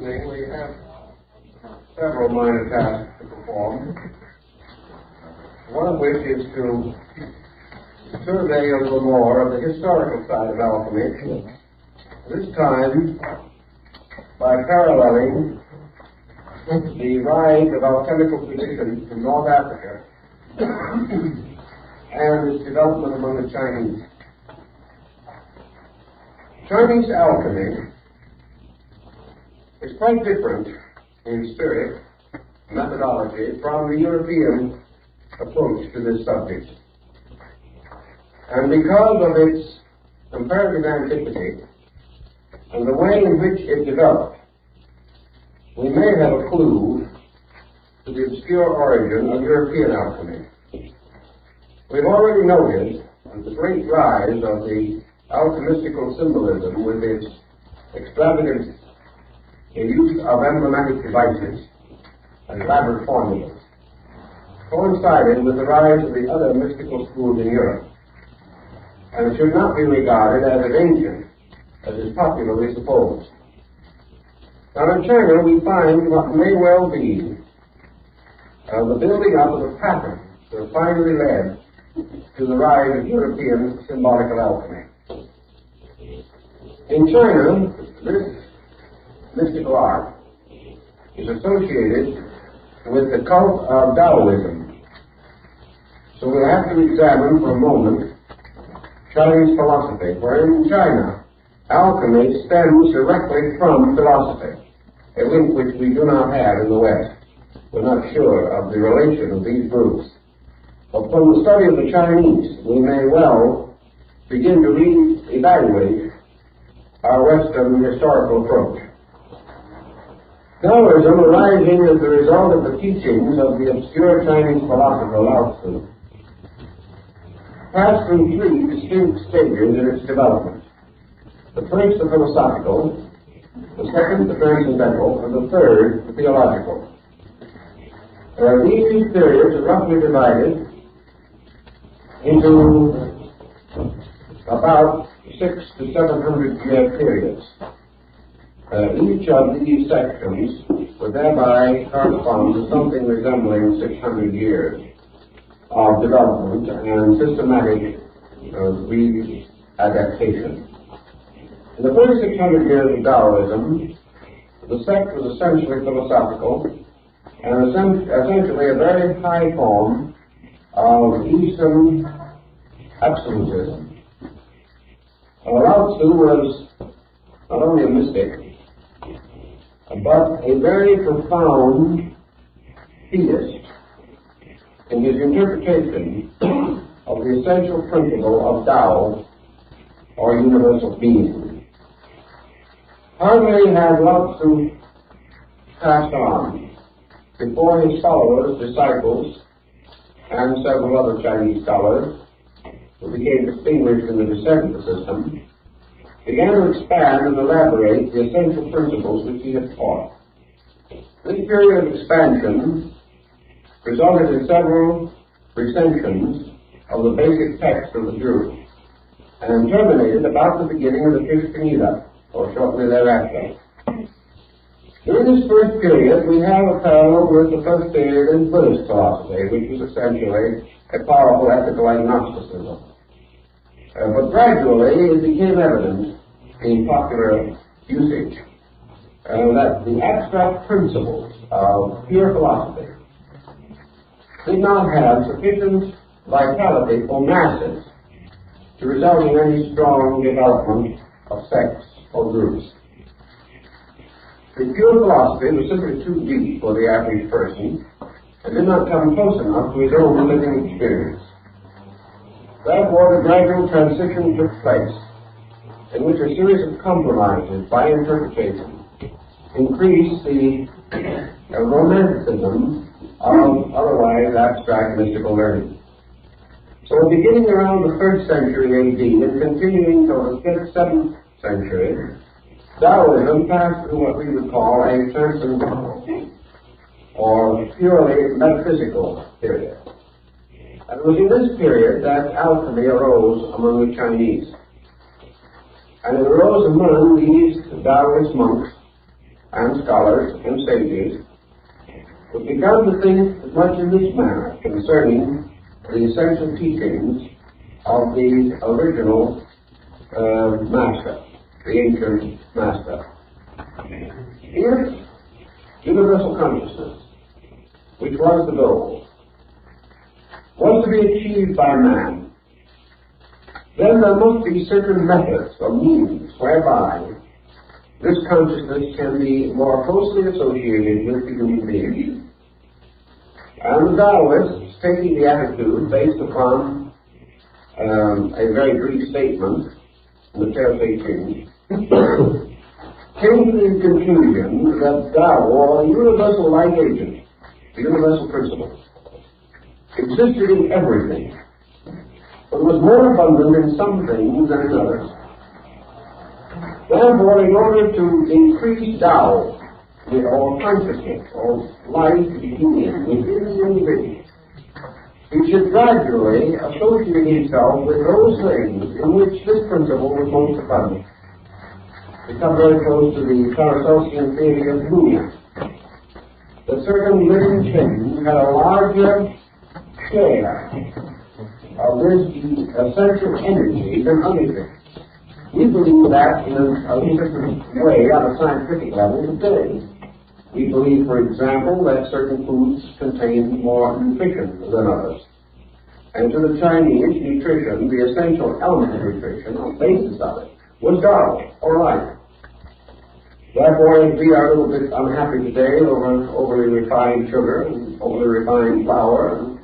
evening we have several minor tasks to perform, one of which is to survey a little more of the historical side of alchemy, this time by paralleling the rise of alchemical traditions in North Africa and its development among the Chinese. Chinese alchemy is quite different in spirit, methodology, from the European approach to this subject. And because of its comparative antiquity and the way in which it developed, we may have a clue to the obscure origin of European alchemy. We've already noted the great rise of the alchemistical symbolism with its extravagant use of emblematic devices and elaborate formulas, coincided with the rise of the other mystical schools in Europe, and it should not be regarded as ancient, as is popularly supposed. Now in China we find what may well be the building up of a pattern that finally led to the rise of European symbolical alchemy. In China, this mystical art is associated with the cult of Taoism. So we'll have to examine for a moment Chinese philosophy, for in China, alchemy stems directly from philosophy, a link which we do not have in the West. We're not sure of the relation of these groups. But from the study of the Chinese, we may well begin to re-evaluate our Western historical approach. Taoism, arising as the result of the teachings of the obscure Chinese philosopher Lao Tzu, passed through three distinct stages in its development. The first, the philosophical; the second, the transcendental; and the third, the theological. These periods are roughly divided into about 600 to 700 year periods. Each of these sections would thereby correspond to something resembling 600 years of development and systematic re-adaptation. In the first 600 years of Taoism, the sect was essentially philosophical and essentially a very high form of Eastern absolutism. Lao Tzu was not only a mystic, but a very profound theist in his interpretation of the essential principle of Tao, or universal being. Hardly had Lao Tzu passed on before his followers, disciples, and several other Chinese scholars, who became distinguished in the descent system, began to expand and elaborate the essential principles which he had taught. This period of expansion resulted in several recensions of the basic text of the Jews, and terminated about the beginning of the fifth Geneva, or shortly thereafter. During this first period, we have a parallel with the first period in Buddhist philosophy, which was essentially a powerful ethical agnosticism. But gradually it became evident in popular usage that the abstract principles of pure philosophy did not have sufficient vitality for masses to result in any strong development of sects or groups. The pure philosophy was simply too deep for the average person and did not come close enough to his own living experience. Therefore, the gradual transition took place, in which a series of compromises by interpretation increased the romanticism of otherwise abstract mystical learning. So beginning around the 3rd century AD and continuing till the 5th, 7th century, Taoism passed through what we would call a transcendental or purely metaphysical period. And it was in this period that alchemy arose among the Chinese. And it arose among these Taoist monks and scholars and sages have begun to think much in this manner concerning the essential teachings of the original master, the ancient master. If universal consciousness, which was the goal, was to be achieved by man, then there must be certain methods or means whereby this consciousness can be more closely associated with the human being. And the Taoists, taking the attitude based upon a very brief statement in the Tao Te Ching, came to the conclusion that Tao, or a universal life agent, the universal principle, existed in everything, but was more abundant in some things than in others. Therefore, in order to increase Tao, or consciousness, or life being within the individual, he should gradually associate himself with those things in which this principle was most abundant. We come very close to the Paracelsian theory of union, that certain living things had a larger share of this essential energy than other things. We believe that in a different way on a scientific level today. We believe, for example, that certain foods contain more nutrition than others. And to the Chinese, nutrition, the essential element of nutrition, the basis of it, was Tao, or life. Therefore, if we are a little bit unhappy today over overly refined sugar and overly refined flour and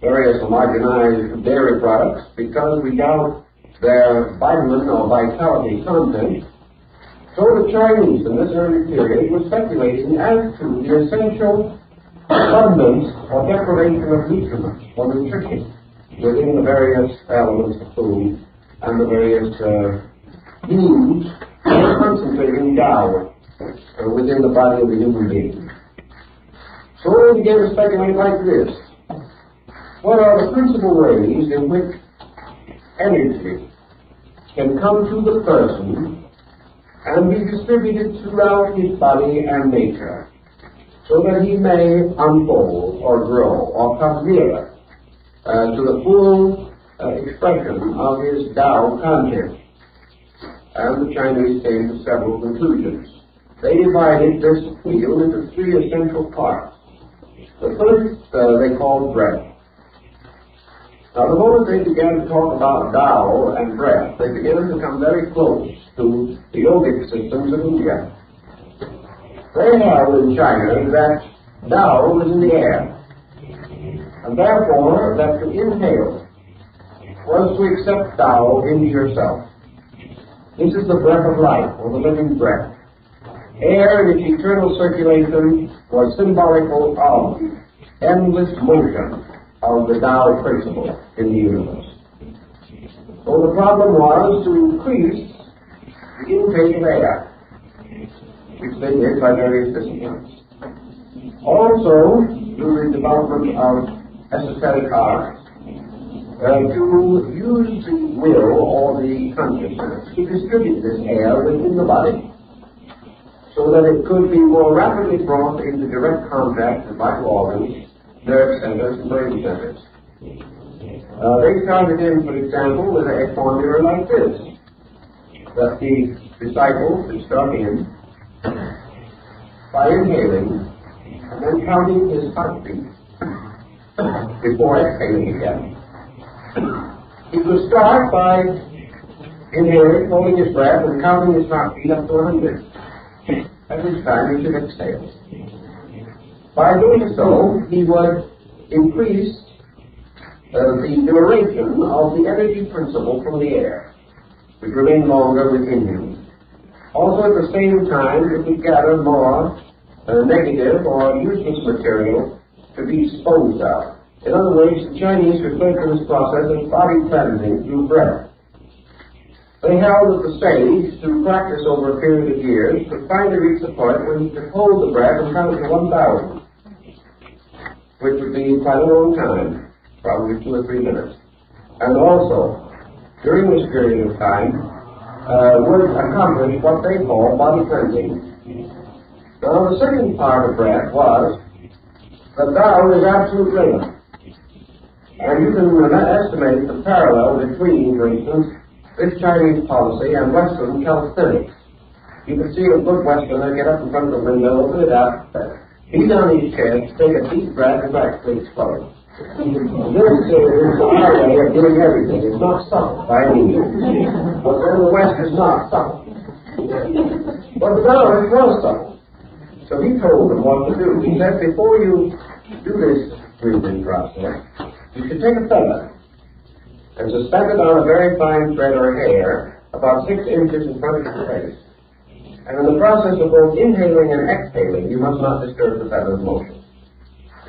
various homogenized dairy products, because we doubt their vitamin or vitality content, so the Chinese in this early period were speculating as to the essential abundance or deprivation of nutrients or nutrition within the various elements of food and the various means of concentrating Tao within the body of the human being. So we began to speculate like this. What are the principal ways in which energy can come to the person and be distributed throughout his body and nature, so that he may unfold or grow or come nearer to the full expression of his Tao content? And the Chinese came to several conclusions. They divided this field into three essential parts. The first they called breath. Now, the moment they began to talk about Tao and breath, they began to come very close to the yogic systems of India. They held in China that Tao was in the air, and therefore that to inhale was to accept Tao into yourself. This is the breath of life, or the living breath. Air in its eternal circulation was symbolical of endless motion of the Tao principle in the universe. So the problem was to increase the intake of air, which they did by various disciplines. Also, through the development of esoteric arts, to use the will or the consciousness to distribute this air within the body, so that it could be more rapidly brought into direct contact with vital organs, nerve centers, and brain centers. They started in, for example, with a formula like this, that the disciple should start in by inhaling and then counting his heartbeat before exhaling again. He would start by inhaling, holding his breath, and counting his heartbeat up to 100. At which time he should exhale. By doing so, he would increase the duration of the energy principle from the air, which remained longer within him. Also, at the same time, it would gather more negative or useless material to be disposed of. In other words, the Chinese referred to this process as body cleansing through breath. They held that the sage, through practice over a period of years, could finally reach the point where he could hold the breath and count to 1,000, which would be quite a long time, probably 2 or 3 minutes. And also, during this period of time, would accomplish what they call body cleansing, Now, the second part of breath was that Tao is absolute rhythm. And you can estimate the parallel between, for instance, this Chinese policy and Western calisthenics. You can see a good Westerner get up in front of the window, open it up, beat on his chest, take a deep breath, and actually explode. This is our way of doing everything. It's not subtle by any means. But then the West is not subtle. But the Taoist was subtle. So he told them what to do. He said, before you do this breathing process, you should take a feather and suspend it on a very fine thread or hair about 6 inches in front of your face. And in the process of both inhaling and exhaling, you must not disturb the feather's motion.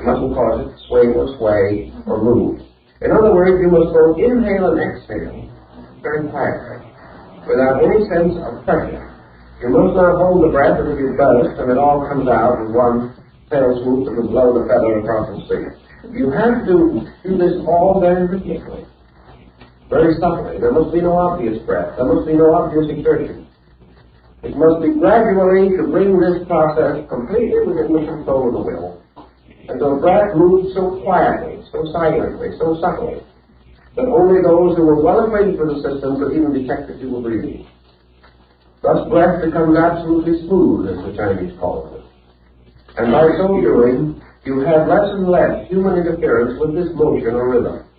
You mustn't cause it to sway or move. In other words, you must both inhale and exhale very quietly, without any sense of pressure. You must not hold the breath until you burst and it all comes out in one fell swoop that will blow the feather across the street. You have to do this all very rhythmically, very subtly. There must be no obvious breath. There must be no obvious exertion. It must be gradually to bring this process completely within the control of the will. And the breath moves so quietly, so silently, so subtly, that only those who were well acquainted with the system could even detect that you were breathing. Thus breath becomes absolutely smooth, as the Chinese call it. And by so doing, you have less and less human interference with this motion or rhythm.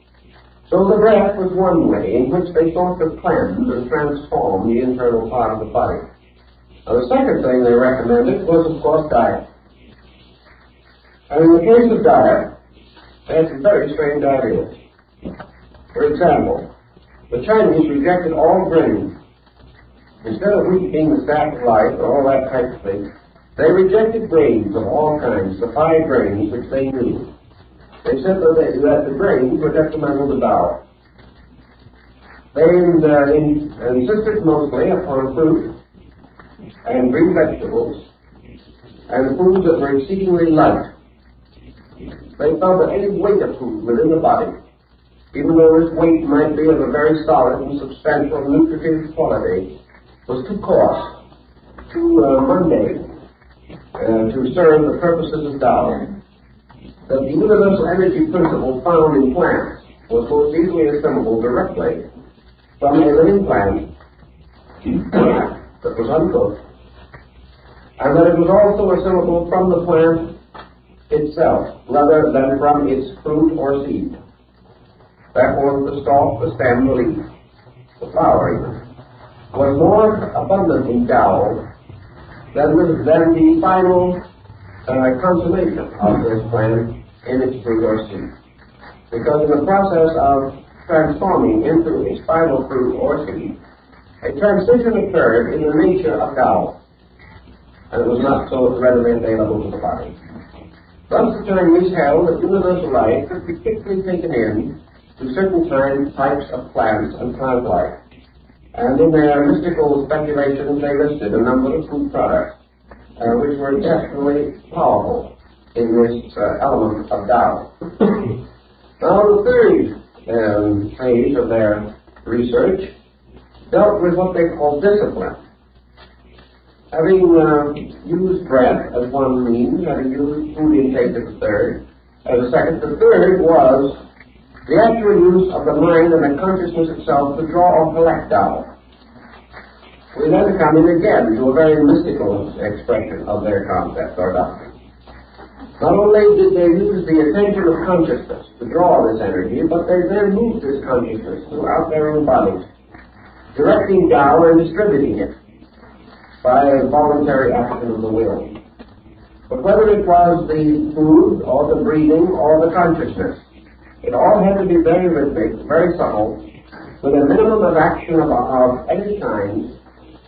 So the breath was one way in which they sought to cleanse and transform the internal part of the body. Now the second thing they recommended was, of course, diet. And in the case of diet, they had some very strange ideas. For example, the Chinese rejected all grains. Instead of wheat being the staff of life and all that type of thing, they rejected grains of all kinds, the 5 grains which they knew. They said that the grains were detrimental to Tao. They insisted mostly upon fruit and green vegetables and foods that were exceedingly light. They felt that any weight of food within the body, even though this weight might be of a very solid and substantial nutritive quality, was too coarse, too mundane, to serve the purposes of Tao. That the universal energy principle found in plants was most easily assimilable directly from a living plant that was uncooked, and that it was also assimilable from the plant itself, rather than from its fruit or seed. Therefore, the stalk, the stem, the leaf, the flower even, was more abundant in Tao than the final consummation of this plant in its fruit or seed. Because in the process of transforming into its final fruit or seed, a transition occurred in the nature of Tao, and it was not so readily available to the body. Thus the Chinese held that universal life could be quickly taken in to certain types of plants and plant life. And in their mystical speculations, they listed a number of food products which were definitely powerful in this element of Tao. Now, the third phase of their research dealt with what they call discipline. Having used breath as one means, having used food intake as a third, as a second, the third was the actual use of the mind and the consciousness itself to draw or collect Tao. We then come in again to a very mystical expression of their concept or doctrine. Not only did they use the attention of consciousness to draw this energy, but they then moved this consciousness throughout their own bodies, directing Tao and distributing it by a voluntary action of the will. But whether it was the food or the breathing or the consciousness, it all had to be very rhythmic, very subtle, with a minimum of action of any kind,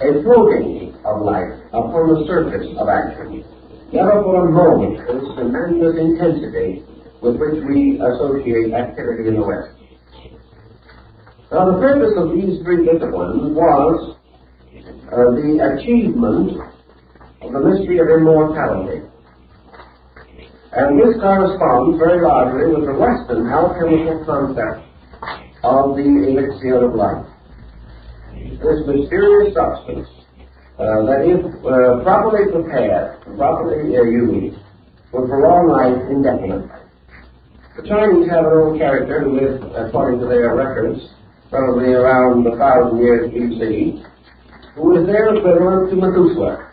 a floating of life upon the surface of action. Never for a moment this tremendous intensity with which we associate activity in the West. Now the purpose of these 3 disciplines was the achievement of the mystery of immortality. And this corresponds very largely with the Western alchemical concept of the elixir of life. This mysterious substance that if properly prepared, properly used, would prolong life indefinitely. The Chinese have an old character who lived, according to their records, probably around 1,000 years BC, who is their equivalent to Methuselah.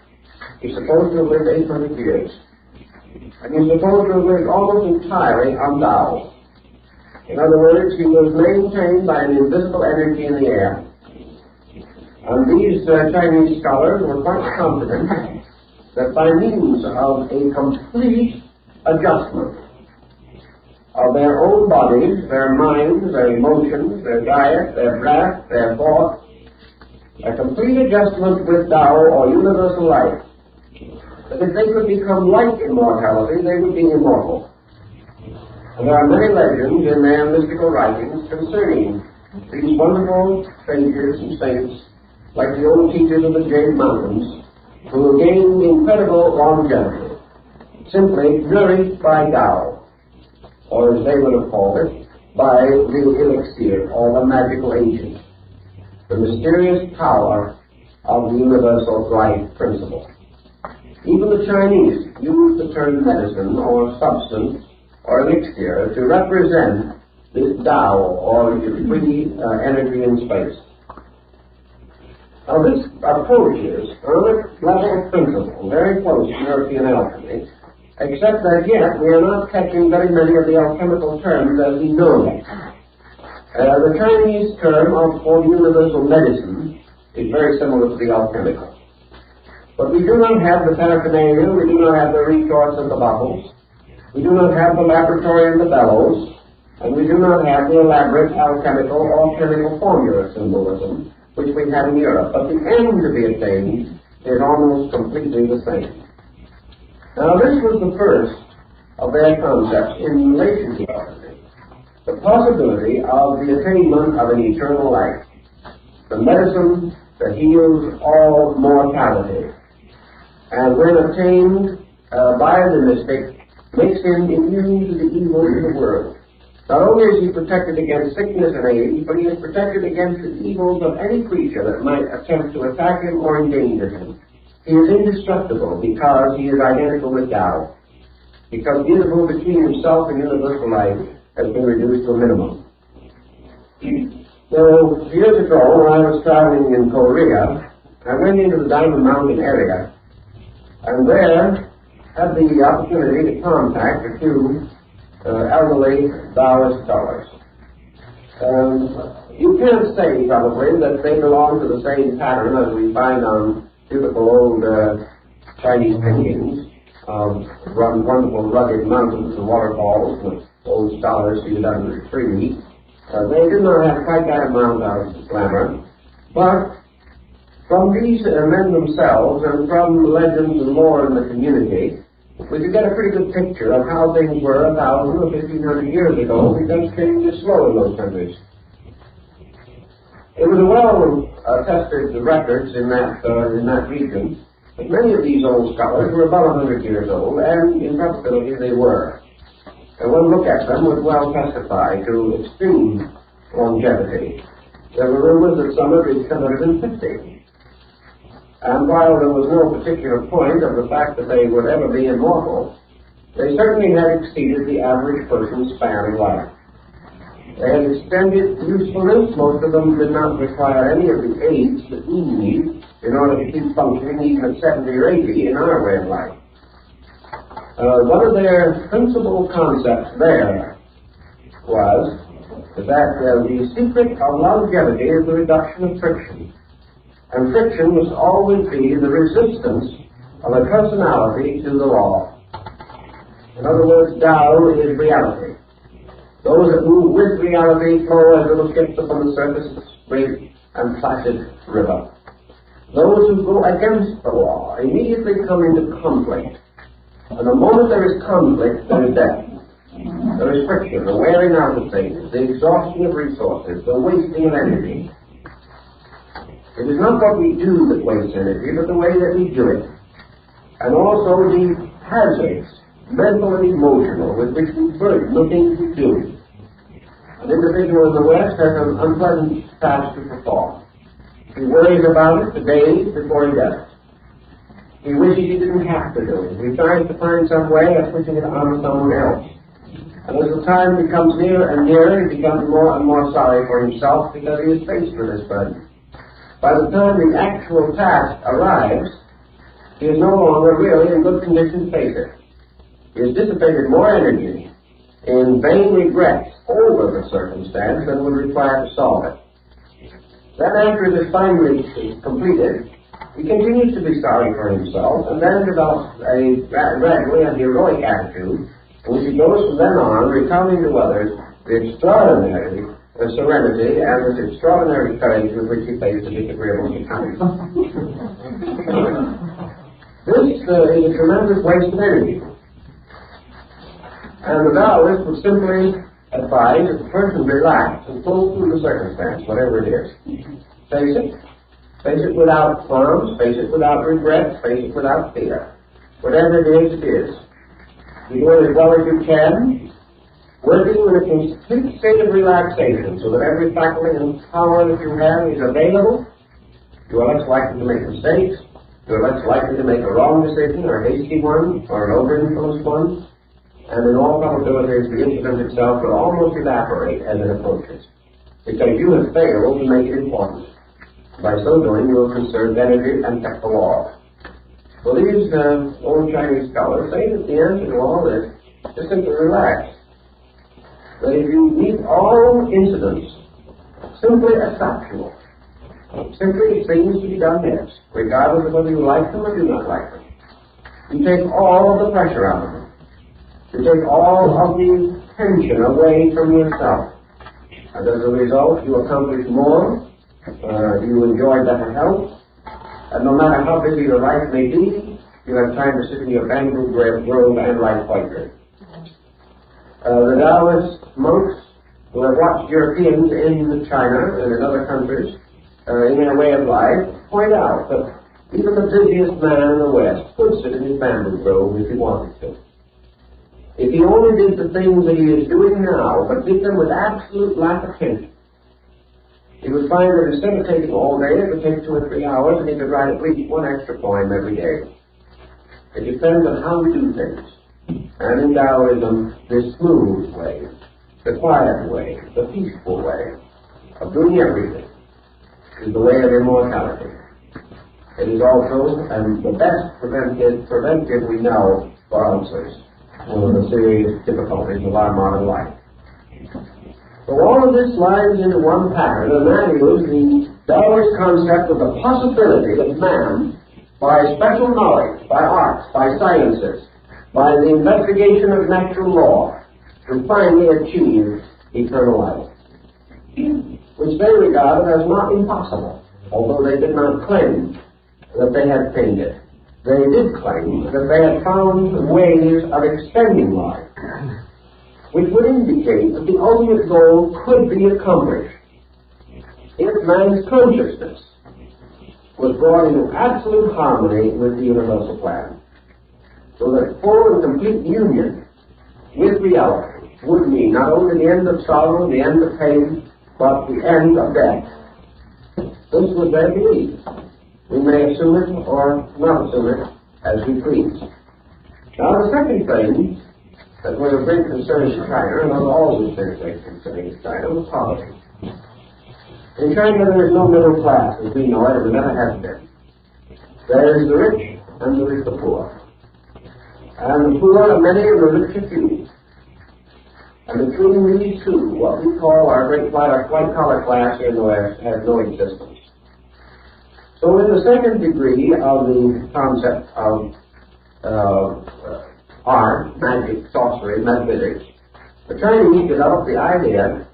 He's supposed to have lived 800 years. And he's supposed to have lived almost entirely on Tao. In other words, he was maintained by an invisible energy in the air. And these Chinese scholars were quite confident that by means of a complete adjustment of their own bodies, their minds, their emotions, their diet, their breath, their thought, a complete adjustment with Tao or universal life, that if they could become like immortality, they would be immortal. And there are many legends in their mystical writings concerning these wonderful sages and saints, like the old teachers of the Jade Mountains, who gained incredible longevity, simply nourished by Tao, or as they would have called it, by the elixir, or the magical agent, the mysterious power of the universal life principle. Even the Chinese use the term medicine, or substance, or elixir, to represent this Tao, or free energy in space. Now this approaches, on a level of principle, very close to European alchemy, except that yet we are not catching very many of the alchemical terms as we know them. The Chinese term for universal medicine is very similar to the alchemical. But we do not have the paraphernalia, we do not have the retorts and the bottles, we do not have the laboratory and the bellows, and we do not have the elaborate alchemical or chemical formula symbolism which we have in Europe. But the end to be attained is almost completely the same. Now this was the first of their concepts in relation to alchemy, the possibility of the attainment of an eternal life, the medicine that heals all mortality, and when obtained by the mystic, makes him immune to the evils of the world. Not only is he protected against sickness and age, but he is protected against the evils of any creature that might attempt to attack him or endanger him. He is indestructible because he is identical with Tao, because the interval between himself and universal life has been reduced to a minimum. So, years ago, when I was traveling in Korea, I went into the Diamond Mountain area, and there had the opportunity to contact a few elderly Taoist scholars. You can't say, probably, that they belong to the same pattern as we find on beautiful old Chinese paintings of wonderful rugged mountains and waterfalls with old scholars seated under a tree. They do not have quite that amount of glamour, but from these men themselves and from legends and lore in the community, we could get a pretty good picture of how things were 1,000 or 1,500 years ago, because things are slow in those countries. It was a well-tested records in that region, but many of these old scholars were about 100 years old, and in probability they were. And one look at them would well testify to extreme longevity. There were rumors that some had reached 150. And while there was no particular point of the fact that they would ever be immortal, they certainly had exceeded the average person's span of life. They had extended usefulness. Most of them did not require any of the aids that we need in order to keep functioning even at 70 or 80 in our way of life. One of their principal concepts there was that the secret of longevity is the reduction of friction. And friction must always be the resistance of a personality to the law. In other words, Tao is reality. Those that move with reality flow as little skips upon the surface of a straight and placid river. Those who go against the law immediately come into conflict. And the moment there is conflict, there is death. There is friction, the wearing out of things, the exhaustion of resources, the wasting of energy. It is not what we do that wastes energy, but the way that we do it. And also the hazards, mental and emotional, with which we burden the things we do. An individual in the West has an unpleasant task to perform. He worries about it the days before he does. He wishes he didn't have to do it. He tries to find some way of pushing it on someone else. And as the time becomes nearer and nearer, he becomes more and more sorry for himself because he is faced with this burden. By the time the actual task arrives, he is no longer really in good condition to face it. He has dissipated more energy in vain regrets over the circumstance than would require to solve it. Then after it is finally completed, he continues to be sorry for himself and then develops gradually a heroic attitude in which he goes from then on recounting to others the extraordinary serenity and the extraordinary courage with which he faced the disagreeable situation. This is a tremendous waste of energy. And the Taoist would simply advise that the person relax and pull through the circumstance, whatever it is. Face it. Face it without qualms, face it without regret, face it without fear. Whatever it is, it is. You do it as well as you can, working in a complete state of relaxation so that every faculty and power that you have is available. You are less likely to make mistakes. You are less likely to make a wrong decision or a hasty one or an over-influenced one. And in all probability, the incident itself will almost evaporate as it approaches, because you have failed to make it important. By so doing, you will conserve energy and kept the law. Well, these old Chinese scholars say that the answer to all this is simply relax. That if you meet all incidents simply as factual, simply as things to be done next, regardless of whether you like them or do not like them, you take all of the pressure out of them. You take all of the tension away from yourself. And as a result, you accomplish more. You enjoy better health, and no matter how busy your life may be, you have time to sit in your bamboo grove and write poetry. The Taoist monks who have watched Europeans in China and in other countries in their way of life point out that even the busiest man in the West could sit in his bamboo grove if he wanted to. If he only did the things that he is doing now, but did them with absolute lack of attention, he would find that instead of taking all day, it would take 2 or 3 hours, and he could write at least one extra poem every day. It depends on how we do things. And in Taoism, this smooth way, the quiet way, the peaceful way of doing everything is the way of immortality. It is also the best preventive we know for ulcers, one of the serious difficulties of our modern life. So all of this lies into one pattern, and that is the Taoist concept of the possibility of man, by special knowledge, by arts, by sciences, by the investigation of natural law, to finally achieve eternal life, which they regarded as not impossible, although they did not claim that they had attained it. They did claim that they had found ways of extending life, which would indicate that the ultimate goal could be accomplished if man's consciousness was brought into absolute harmony with the universal plan, so that full and complete union with reality would mean not only the end of sorrow, the end of pain, but the end of death. This was their belief. We may assume it or not assume it as we please. Now, the second thing that was of great concern to China, and was always been of great concern to China, was poverty. In China, there is no middle class as we know it, and never has been. There is the rich, and there is the poor. And the poor are many, and the rich are few. And between these two, what we call our great white-collar class in the West has no existence. So in the second degree of the concept of art, magic, sorcery, metaphysics, the Chinese developed the idea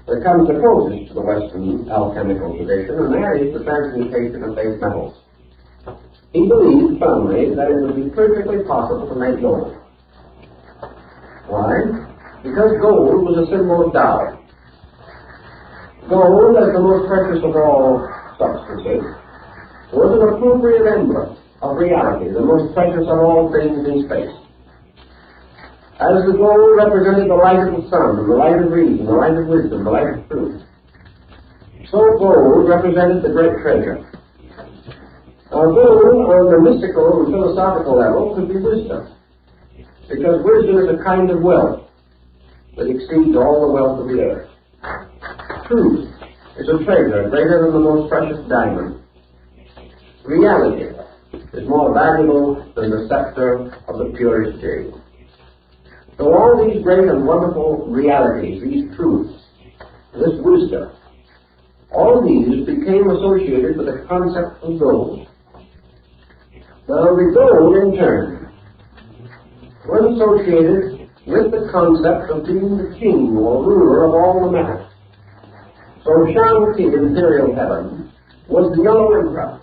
that comes the closest to the Western alchemical tradition, and that is the transmutation of base metals. He believed firmly that it would be perfectly possible to make gold. Why? Because gold was a symbol of Tao. Gold, as the most precious of all substances, was an appropriate emblem of reality, the most precious of all things in space. As the gold represented the light of the sun, the light of reason, the light of wisdom, the light of truth, so gold represented the great treasure. Although on the mystical and philosophical level could be wisdom, because wisdom is a kind of wealth that exceeds all the wealth of the earth. Truth is a treasure greater than the most precious diamond. Reality is more valuable than the scepter of the purest jade. So all these great and wonderful realities, these truths, this wisdom, all these became associated with the concept of gold. Now the gold, in turn, was associated with the concept of being the king or ruler of all the matter. So Shang-Ti, imperial heaven, was the yellow emperor.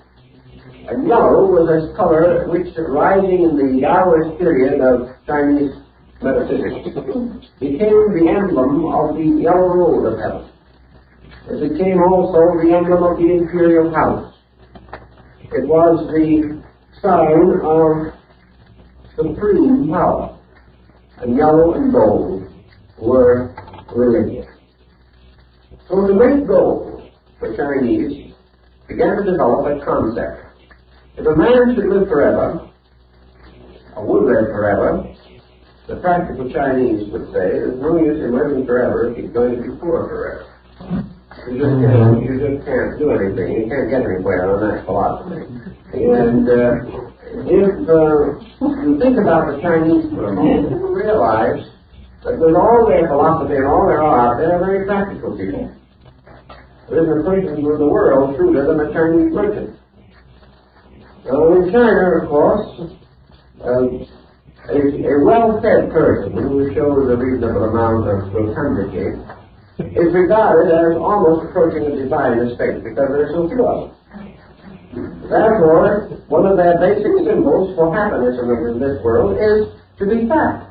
And yellow was a color which, rising in the Taoist period of Chinese metaphysics, became the emblem of the yellow road of heaven. It became also the emblem of the imperial house. It was the sign of supreme power, and yellow and gold were religion. So to make gold, the Chinese began to develop a concept. If a man should live forever, or would live forever, the practical Chinese would say, there's no use in living forever if he's going to be poor forever. You just can't do anything. You can't get anywhere on that philosophy. And if you think about the Chinese for a moment, you realize that with all their philosophy and all their art, they're very practical people. There isn't a person in the world shrewder than a Chinese merchant. Now in China, of course, a well-fed person who shows a reasonable amount of rotundity is regarded as almost approaching a divine estate because there are so few of them. Therefore, one of their basic symbols for happiness in this world is to be fat.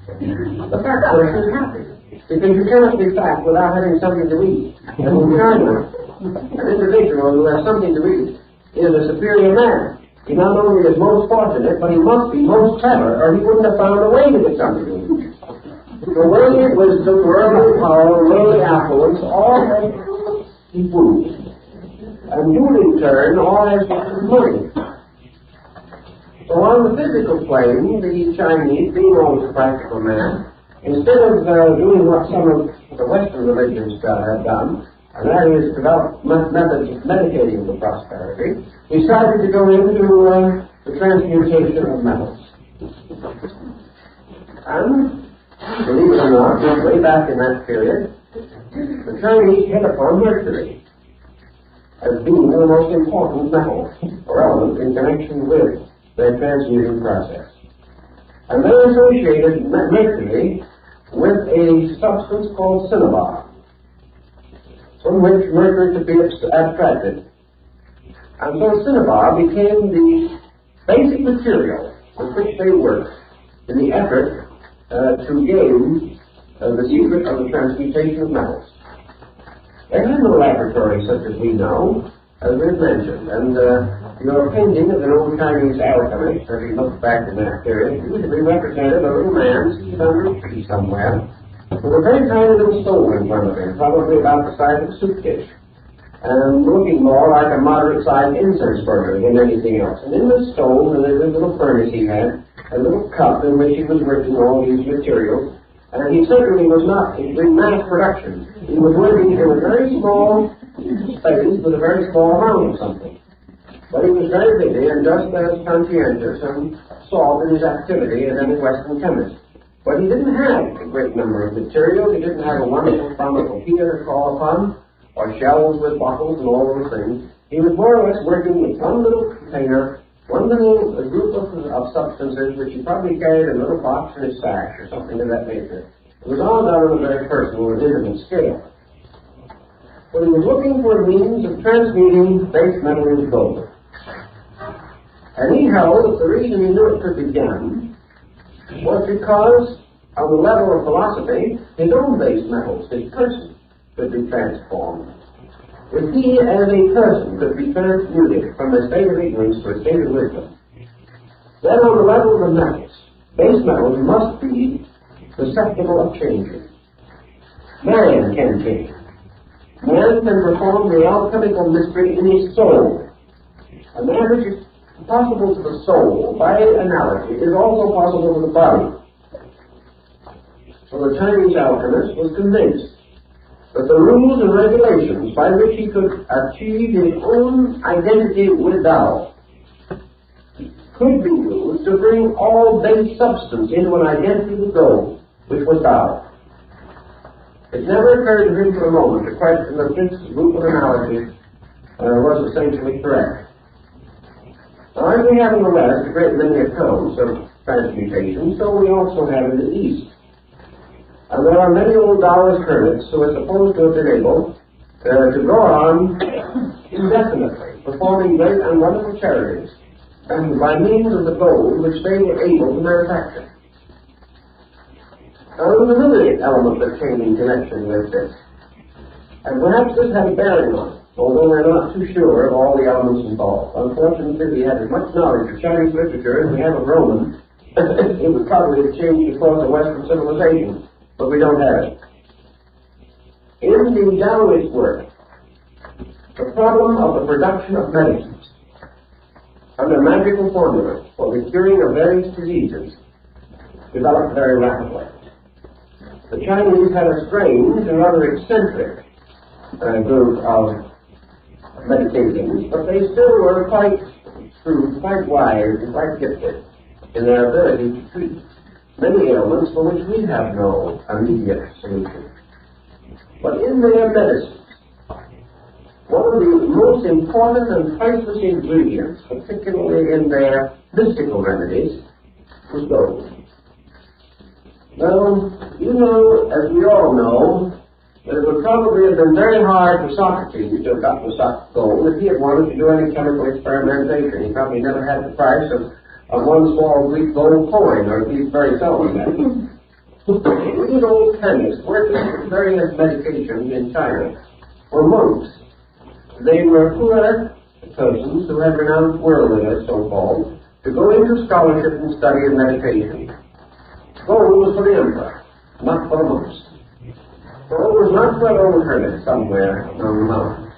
The fat person is happy because you cannot be fat without having something to eat. And in China, an individual who has something to eat is a superior man. He not only is most fortunate, but he must be most clever, or he wouldn't have found a way to get something to eat. The worldly wisdom, worldly power, worldly affluence, all has food. And you, in turn, all has money. So on the physical plane, the Chinese, being always a practical man, instead of doing what some of the Western religions have done, and that is develop methods of medicating for prosperity, decided to go into the transmutation of metals. And, believe it or not, way back in that period, the Chinese hit upon mercury as being the most important metal or element in connection with their transmuting process. And they associated mercury with a substance called cinnabar, from which mercury could be abstracted. And so cinnabar became the basic material with which they worked in the effort to gain the secret of the transmutation of metals. They had no laboratory such as we know, as we've mentioned, and your painting of an old Chinese alchemist, as he looked back in that period, usually represented a little man seated under a tree somewhere, with a very tiny little stove in front of him, probably about the size of a suitcase, and looking more like a moderate-sized incense burner than anything else. And in the stove, and in the little furnace he had, a little cup in which he was working all these materials, and he certainly was not in mass production. He was working in a very small space with a very small amount of something. But he was very busy and just as conscientious and solid in his activity as any Western chemist. But he didn't have a great number of materials. He didn't have a wonderful pharmacopoeia to call upon, or shelves with bottles and all those things. He was more or less working with one little container, one little group of substances which he probably carried in a little box in his sash or something of that nature. It was all done on a very personal and intimate scale. But he was looking for a means of transmuting base metal into gold. And he held that the reason he knew it could be done was because, on the level of philosophy, his own base metals, his person, could be transformed. If he, as a person, could be transmuted from a state of ignorance to a state of wisdom, then on the level of the metals, base metals must be susceptible of changing. Man can change. Man can perform the alchemical mystery in his soul. And that which is possible to the soul by analogy is also possible to the body. So the Chinese alchemist was convinced that the rules and regulations by which he could achieve his own identity with Tao could be used to bring all base substance into an identity with gold, which was Tao. It never occurred to him for a moment to question that this group of analogies was essentially correct. Now, as we have in the West a great many accounts of transmutation, so we also have in the East. And there are many old Taoist hermits who are supposed to have been able to go on indefinitely, performing great and wonderful charities, and by means of the gold which they were able to manufacture. Now, there was another element that came in connection with this, and perhaps this had a bearing on it, although we're not too sure of all the elements involved. Unfortunately, we have as much knowledge of Chinese literature as we have of Roman. It would probably have changed across the Western civilization, but we don't have it. In the Taoist work, the problem of the production of medicines under magical formulas for the curing of various diseases developed very rapidly. The Chinese had a strange and rather eccentric group of medications, but they still were quite true, quite wise, and quite gifted in their ability to treat many ailments for which we have no immediate solution. But in their medicines, one of the most important and priceless ingredients, particularly in their mystical remedies, was gold. Now, you know, as we all know, that it would probably have been very hard for Socrates to have gotten the gold if he had wanted to do any chemical experimentation. He probably never had the price of one small Greek gold coin, or at least very seldom that. These old chemists working with various medications in China were monks. They were poor persons who had renounced worldliness, so-called, to go into scholarship and study and meditation. Gold was for the emperor, not for the monks. Gold was not for an old hermit somewhere among the mountains,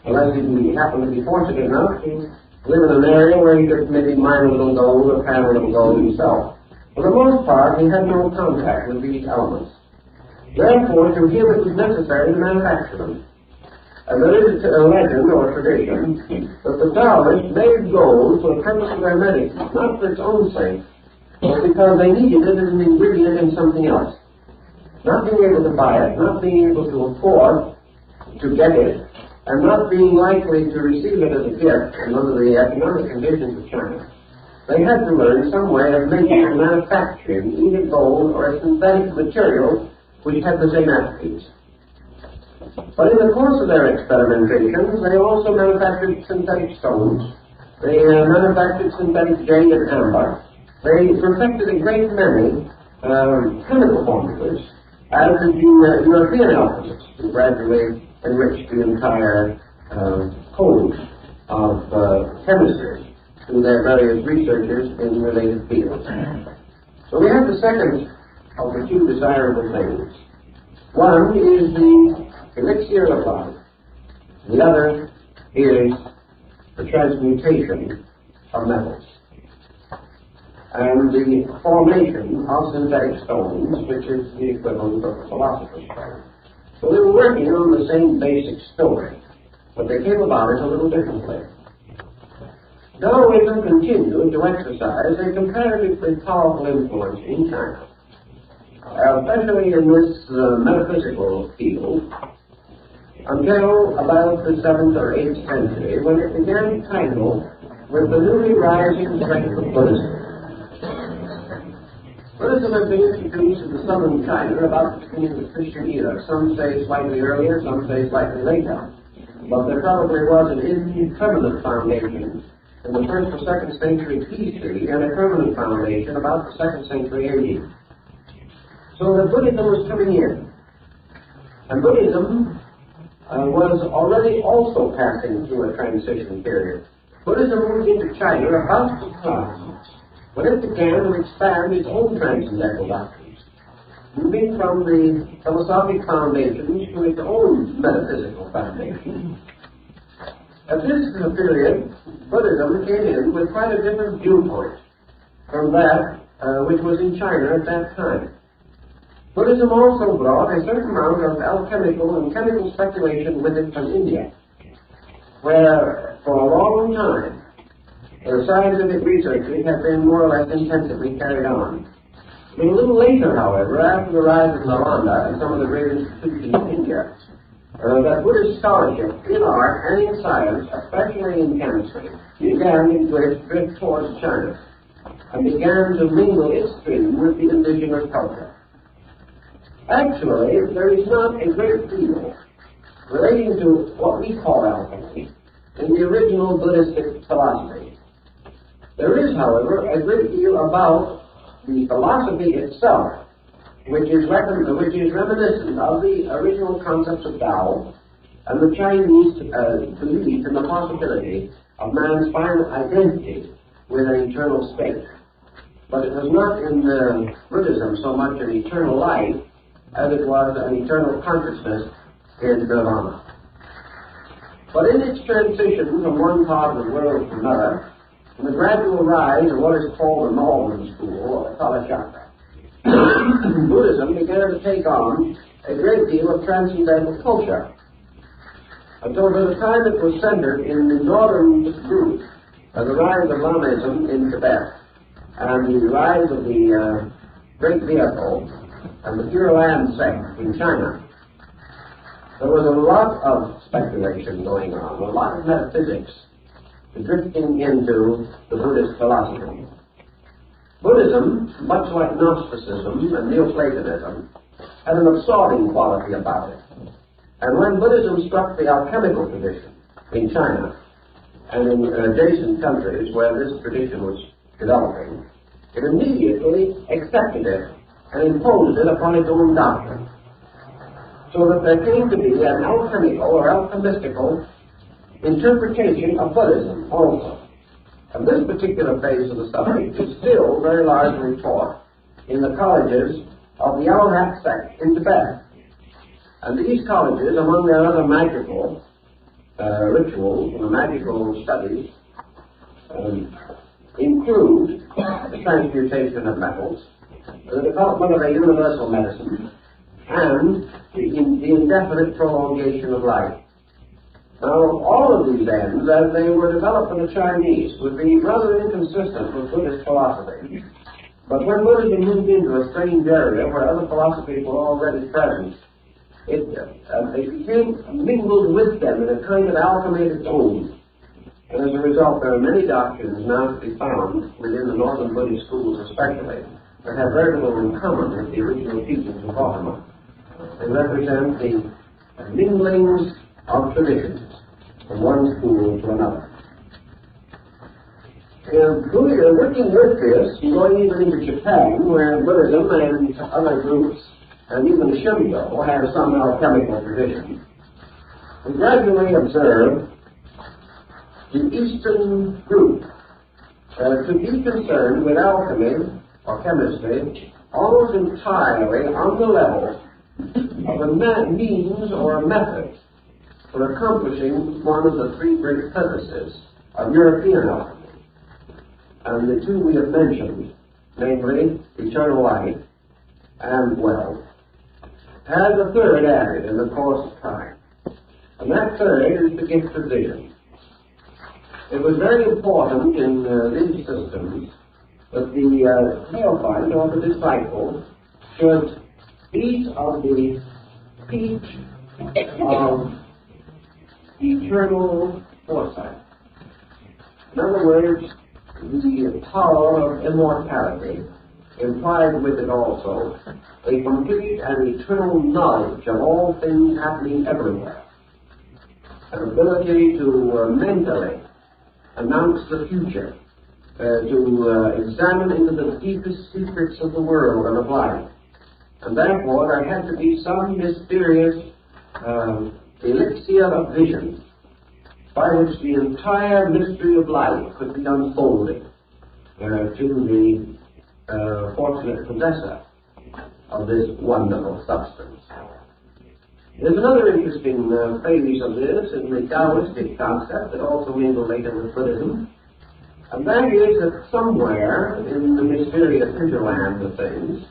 unless he happened to be fortunate enough to live in an area where he could maybe mine a little gold or pan a little gold himself. For the most part, he had no contact with these elements. Therefore, to him it was necessary to manufacture them. And there is a legend or tradition that the Taoists made gold for the purpose of their medicine, not for its own sake, but because they needed it as an ingredient in something else. Not being able to buy it, not being able to afford to get it, and not being likely to receive it as a gift under the economic conditions of China, they had to learn some way of making and manufacturing either gold or a synthetic material which had the same attributes. But in the course of their experimentations, they also manufactured synthetic stones. They manufactured synthetic jade and amber. They perfected a great many chemical formulas, as did the European alchemists, who gradually enriched the entire code of chemistry through their various researchers in related fields. So we have the second of the two desirable things. One is the elixir of life. The other is the transmutation of metals and the formation of synthetic stones, which is the equivalent of the philosopher's stone. So they were working on the same basic story, but they came about it a little differently. Taoism continued to exercise a comparatively powerful influence in China, especially in this metaphysical field, until about the 7th or 8th century, when it began to tangle with the newly rising strength of Buddhism. Buddhism had been introduced into southern China about the beginning of the Christian era. Some say slightly earlier, some say slightly later. But there probably was an impermanent foundation in the 1st or 2nd century BC and a permanent foundation about the 2nd century AD. So that Buddhism was coming in. And Buddhism was already also passing through a transition period. Buddhism moved into China about the time when it began to expand its own transcendental doctrines, moving from the philosophic foundations to its own metaphysical foundations. At this period, Buddhism came in with quite a different viewpoint from that which was in China at that time. Buddhism also brought a certain amount of alchemical and chemical speculation with it from India, where for a long time scientific researches have been more or less intensively carried on. But a little later, however, after the rise of Nalanda and some of the great institutions in India, that Buddhist scholarship in art and in science, especially in chemistry, began to drift towards China and began to mingle its stream with the indigenous culture. Actually, there is not a great deal relating to what we call alchemy in the original Buddhistic philosophy. There is, however, a great deal about the philosophy itself, which is reminiscent of the original concepts of Tao and the Chinese belief in the possibility of man's final identity with an eternal state. But it was not in Buddhism so much an eternal life as it was an eternal consciousness in Nirvana. But in its transition from one part of the world to another, and the gradual rise of what is called the Northern School, or Kala Chakra, Buddhism began to take on a great deal of transcendental culture, until by the time it was centered in the northern group, the rise of Lamaism in Tibet, and the rise of the Great Vehicle and the Pure Land sect in China. There was a lot of speculation going on, a lot of metaphysics drifting into the Buddhist philosophy. Buddhism, much like Gnosticism and Neoplatonism, had an absorbing quality about it. And when Buddhism struck the alchemical tradition in China and in adjacent countries where this tradition was developing, it immediately accepted it and imposed it upon its own doctrine. So that there came to be an alchemical or alchemistical interpretation of Buddhism also. And this particular phase of the subject is still very largely taught in the colleges of the Arhat sect in Tibet. And these colleges, among their other magical rituals and magical studies, include the transmutation of metals, the development of a universal medicine, and the indefinite prolongation of life. Now, all of these ends, as they were developed by the Chinese, would be rather inconsistent with Buddhist philosophy. But when Buddhism moved into a strange area where other philosophies were already present, it became mingled with them in a kind of alchemy of its own. And as a result, there are many doctrines now to be found within the northern Buddhist schools especially that have very little in common with the original teachings of Gautama. They represent the minglings of traditions from one school to another. Working with this, going even into Japan, where Buddhism and other groups, and even Shinto, have some alchemical tradition, we gradually observe the Eastern group to be concerned with alchemy or chemistry almost entirely on the level of a means or a method for accomplishing one of the three great purposes of European alchemy. And the two we have mentioned, namely eternal life and wealth, has a third added in the course of time. And that third is the gift of vision. It was very important in these systems that the neophyte or the disciple should eat of the peach of eternal foresight. In other words, the power of immortality implied with it also a complete and eternal knowledge of all things happening everywhere, an ability to mentally announce the future, to examine into the deepest secrets of the world and of life. And therefore there had to be some mysterious elixir of vision by which the entire mystery of life could be unfolded to the fortunate possessor of this wonderful substance. There's another interesting phase of this in the Taoistic concept that also mingled later with Buddhism, and that is that somewhere in the mysterious hinterland of things,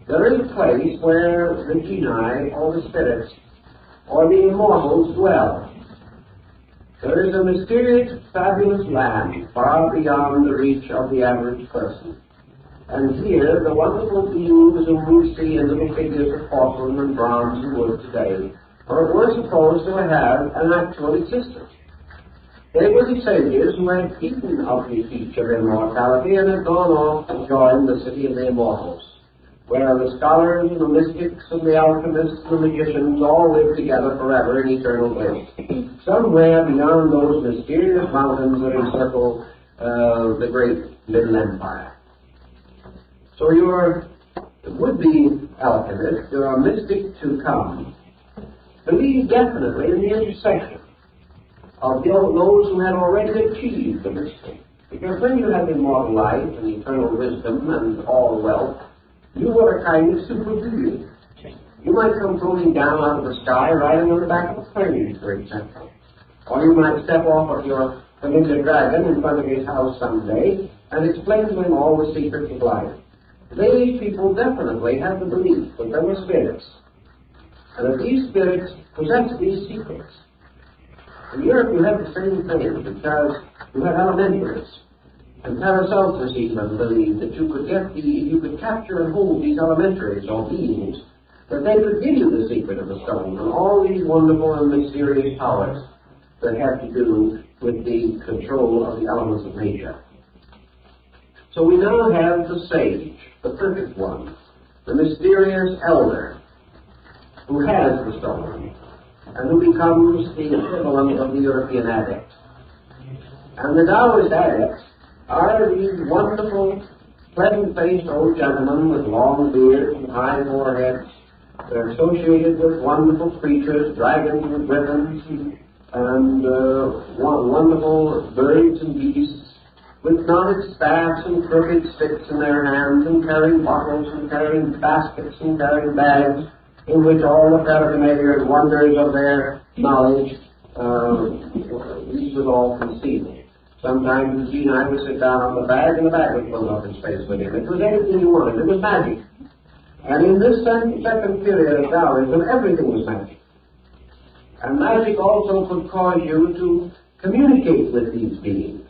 there is a place where the genii, or the spirits, or the immortals dwell. There is a mysterious, fabulous land far beyond the reach of the average person. And here, the wonderful beings whom we see in little figures of porcelain and bronze and wood today were supposed to have an actual existence. They were the sages who had eaten of the feast of immortality and had gone off to join the city of the immortals, where the scholars and the mystics and the alchemists and the magicians all live together forever in eternal bliss, somewhere beyond those mysterious mountains that encircle the great Middle Empire. So your would-be alchemist, your mystic to come, believe definitely in the intersection of those who had already achieved the mystic. Because when you have immortal life and eternal wisdom and all wealth, you are a kind of super being. You might come floating down out of the sky riding on the back of a plane, for example. Or you might step off of your familiar dragon in front of his house someday and explain to him all the secrets of life. These people definitely have the belief that there were spirits, and that these spirits possess these secrets. In Europe you have the same thing, because you have elementaries. And Paracelsus even believed that you could capture and hold these elementaries or beings, that they could give you the secret of the stone and all these wonderful and mysterious powers that have to do with the control of the elements of nature. So we now have the sage, the perfect one, the mysterious elder, who has the stone, and who becomes the equivalent of the European adept. And the Taoist adepts are these wonderful, pleasant-faced old gentlemen with long beards and high foreheads. They're associated with wonderful creatures, dragons and griffins, and wonderful birds and beasts, with knotted staffs and crooked sticks in their hands, and carrying bottles, and carrying baskets, and carrying bags, in which all the paraphernalia and wonders of their knowledge, this was all concealed. Sometimes the genii would sit down on the bag, and the bag would float up in space with him. It was anything you wanted. It was magic. And in this second period of Taoism, everything was magic. And magic also could cause you to communicate with these beings.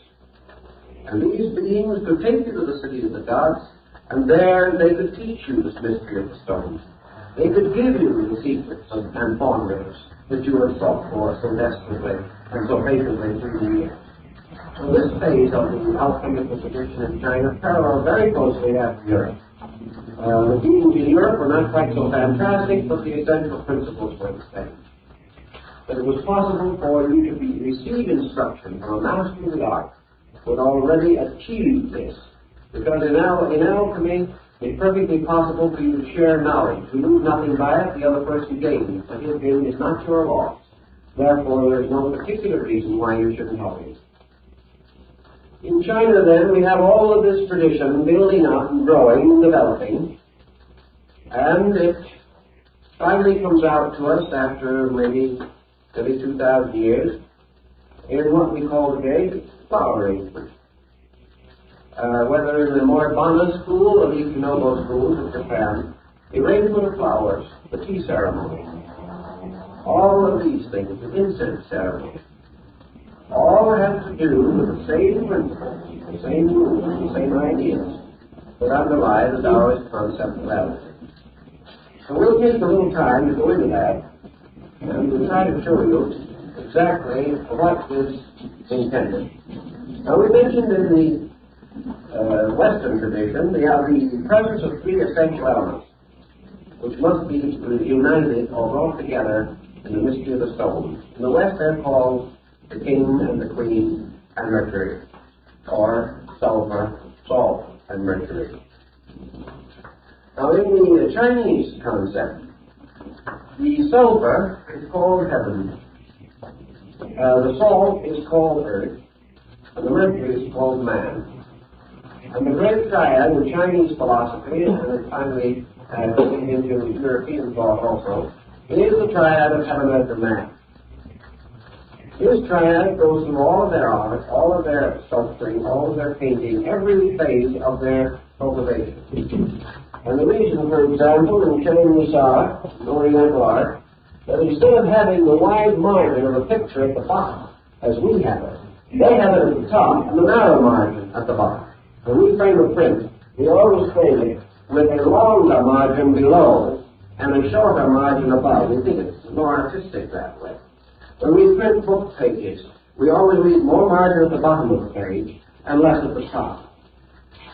And these beings could take you to the city of the gods, and there they could teach you this mystery of the stone. They could give you the secrets and formulas that you had sought for so desperately and so patiently through the years. So this phase of the alchemical tradition in China parallels very closely that of Europe. The beings in Europe were not quite so fantastic, but the essential principles were the same. That it was possible for you to receive instruction from a master of the art who had already achieved this. Because in alchemy, it's perfectly possible for you to share knowledge. You lose nothing by it, the other person gains. But his gain is not your loss. Therefore, there is no particular reason why you shouldn't help him. In China, then, we have all of this tradition building up and growing and developing, and it finally comes out to us after maybe 2,000 years in what we call today flower arrangement. Whether in the Moribana school or the Ikenobo schools of Japan, the arrangement of flowers, the tea ceremony, all of these things, the incense ceremony, all have to do with the same principles, the same rules, the same ideas that underlie the Taoist concept of alchemy. So we'll take a little time to go into that, and we'll try to show you exactly what is intended. Now we mentioned in the Western tradition the presence of three essential elements, which must be united or brought together in the mystery of the stone. In the West they're called the king and the queen and Mercury, or sulfur, salt, and mercury. Now in the Chinese concept, the sulfur is called heaven, the salt is called earth, and the mercury is called man. And the great triad in Chinese philosophy, and it finally came into European thought also, is the triad of heaven, earth, and man. This triad goes through all of their art, all of their sculpturing, all of their painting, every phase of their cultivation. And the reason, for example, in showing this art, Oriental art, that instead of having the wide margin of a picture at the bottom, as we have it, they have it at the top and the narrow margin at the bottom. When we frame a print, we always frame it with a longer margin below and a shorter margin above. We think it's more artistic that way. When we print book pages, we always leave more margin at the bottom of the page and less at the top.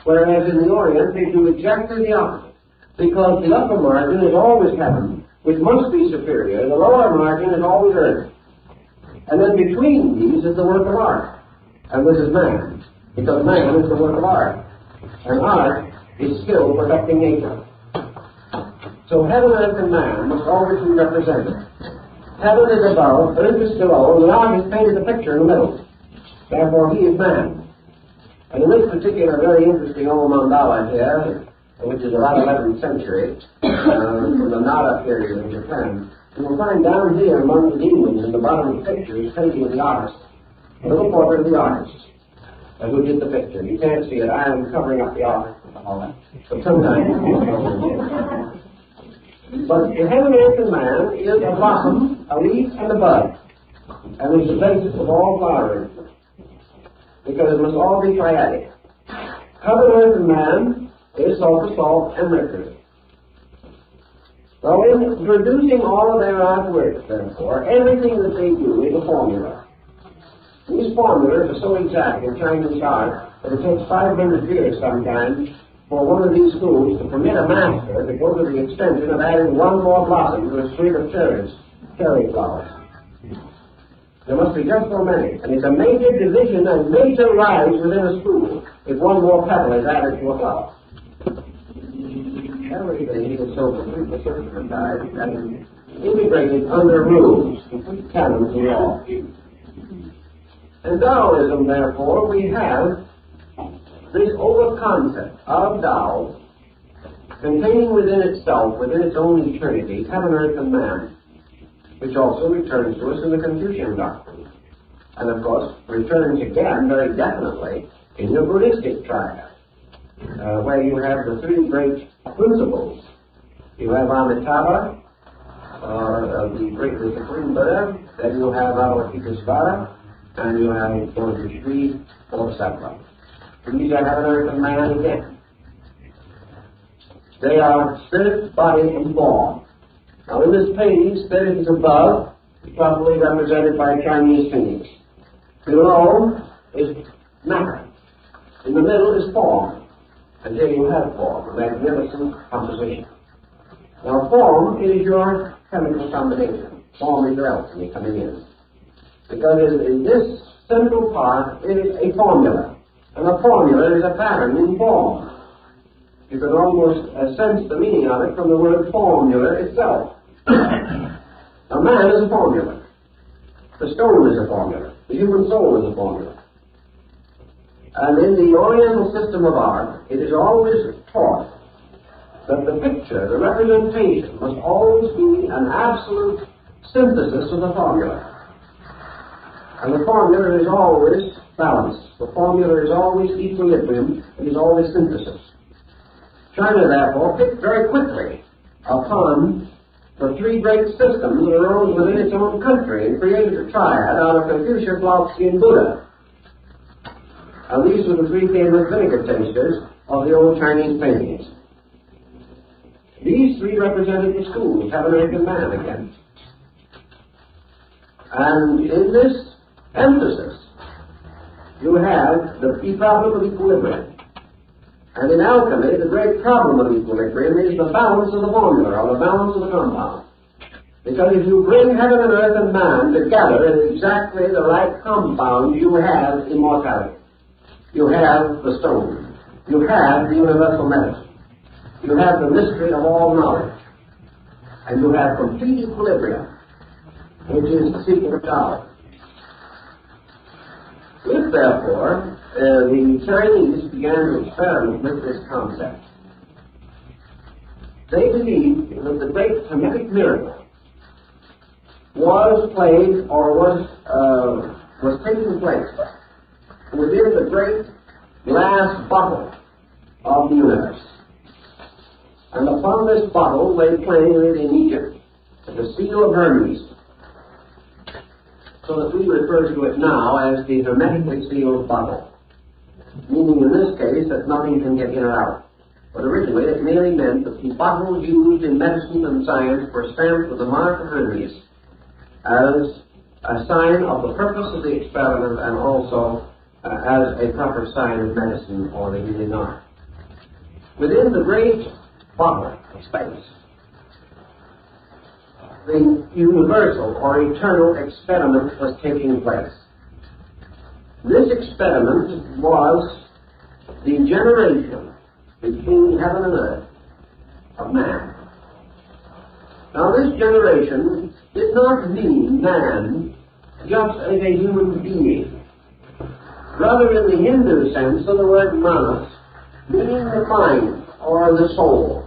Whereas in the Orient, they do exactly the opposite, because the upper margin is always heaven, which must be superior. The lower margin is always earth. And then between these is the work of art. And this is man, because man is the work of art. And art is skill perfecting nature. So heaven, earth, and man must always be represented. Heaven is above, earth is below, and the artist painted the picture in the middle. Therefore, he is man. And in this particular very interesting old mandala here, which is about 11th century, from the Nara period in Japan, you will find down here among the demons in the bottom of the picture is painting of the artist, a little portrait of the artist who did the picture. You can't see it. I am covering up the artist and all that. But sometimes but the heaven, earth, and man is a blossom, a leaf, and a bud, and is the basis of all flowering, because it must all be triadic. Heaven, earth, and man is sulfur, salt, and mercury. So in producing all of their artworks, therefore, everything that they do is a formula. These formulas are so exact in Chinese art that it takes 500 years sometimes for one of these schools to permit a master to go to the extension of adding one more blossom to a suite of cherry flowers. There must be just so many, and it's a major division and major rise within a school if one more petal is added to a flower. Everything is so completely systematized and integrated under rules, complete canons of law. In Taoism, therefore, we have this over-concept of Tao containing within itself, within its own eternity, heaven, earth, and man, which also returns to us in the Confucian doctrine. And, of course, returns again very definitely in the Buddhistic triad, where you have the three great principles. You have Amitabha, the Supreme Buddha, then you have Avalokitesvara, and you have the three Bodhisattvas. These are heaven, earth, and man again. They are spirit, body, and form. Now in this page, spirit is above, properly represented by Chinese phoenix. Below is matter. In the middle is form. And here you have form, a magnificent composition. Now form is your chemical combination. Form is your alchemy coming in. Because in this central part, it is a formula. And a formula is a pattern in form. You can almost sense the meaning of it from the word formula itself. A man is a formula. The stone is a formula. The human soul is a formula. And in the Oriental system of art, it is always taught that the picture, the representation, must always be an absolute synthesis of the formula. And the formula is always balance. The formula is always equilibrium. It is always synthesis. China, therefore, picked very quickly upon the three great systems that arose within its own country and created a triad out of Confucius, Laozi, and Buddha. And these were the three famous vinegar tasters of the old Chinese paintings. These three represented the schools, heaven, earth, and man again. And in this emphasis, you have the problem of equilibrium. And in alchemy, the great problem of equilibrium is the balance of the formula, or the balance of the compound. Because if you bring heaven and earth and man together in exactly the right compound, you have immortality. You have the stone. You have the universal medicine. You have the mystery of all knowledge. And you have complete equilibrium, which is the secret of Tao. If, therefore, the Chinese began to experiment with this concept, they believed that the great Hermetic miracle was played or was taking place within the great glass bottle of the universe. And upon this bottle lay playing it in Egypt the seal of Hermes, so that we refer to it now as the hermetically sealed bottle, meaning in this case that nothing can get in or out. But originally it merely meant that the bottles used in medicine and science were stamped with the mark of Hermes as a sign of the purpose of the experiment and also as a proper sign of medicine or the healing art. Within the great bottle of space, the universal or eternal experiment was taking place. This experiment was the generation between heaven and earth of man. Now this generation did not mean man just as a human being. Rather, in the Hindu sense of the word manas, meaning the mind or the soul.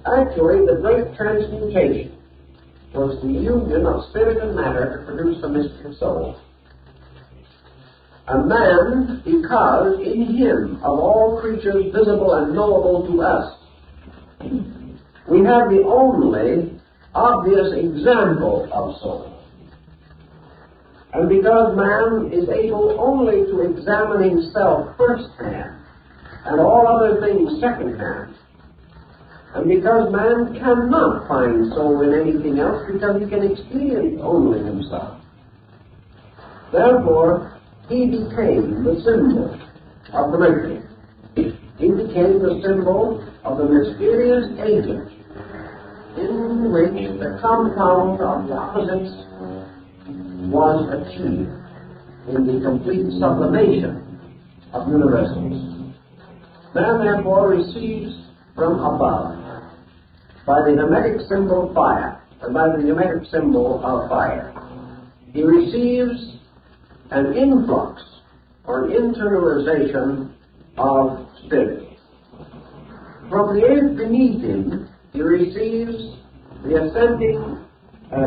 Actually, the great transmutation was the union of spirit and matter to produce the mystical soul. A man, because in him, of all creatures visible and knowable to us, we have the only obvious example of soul. And because man is able only to examine himself firsthand, and all other things secondhand, and because man cannot find soul in anything else because he can experience only himself, therefore he became the symbol of the mystery. He became the symbol of the mysterious agent in which the compound of the opposites was achieved in the complete sublimation of universals. Man therefore receives from above by the hermetic symbol fire, and by the hermetic symbol of fire. He receives an influx or an internalization of spirit. From the earth beneath him, he receives the ascending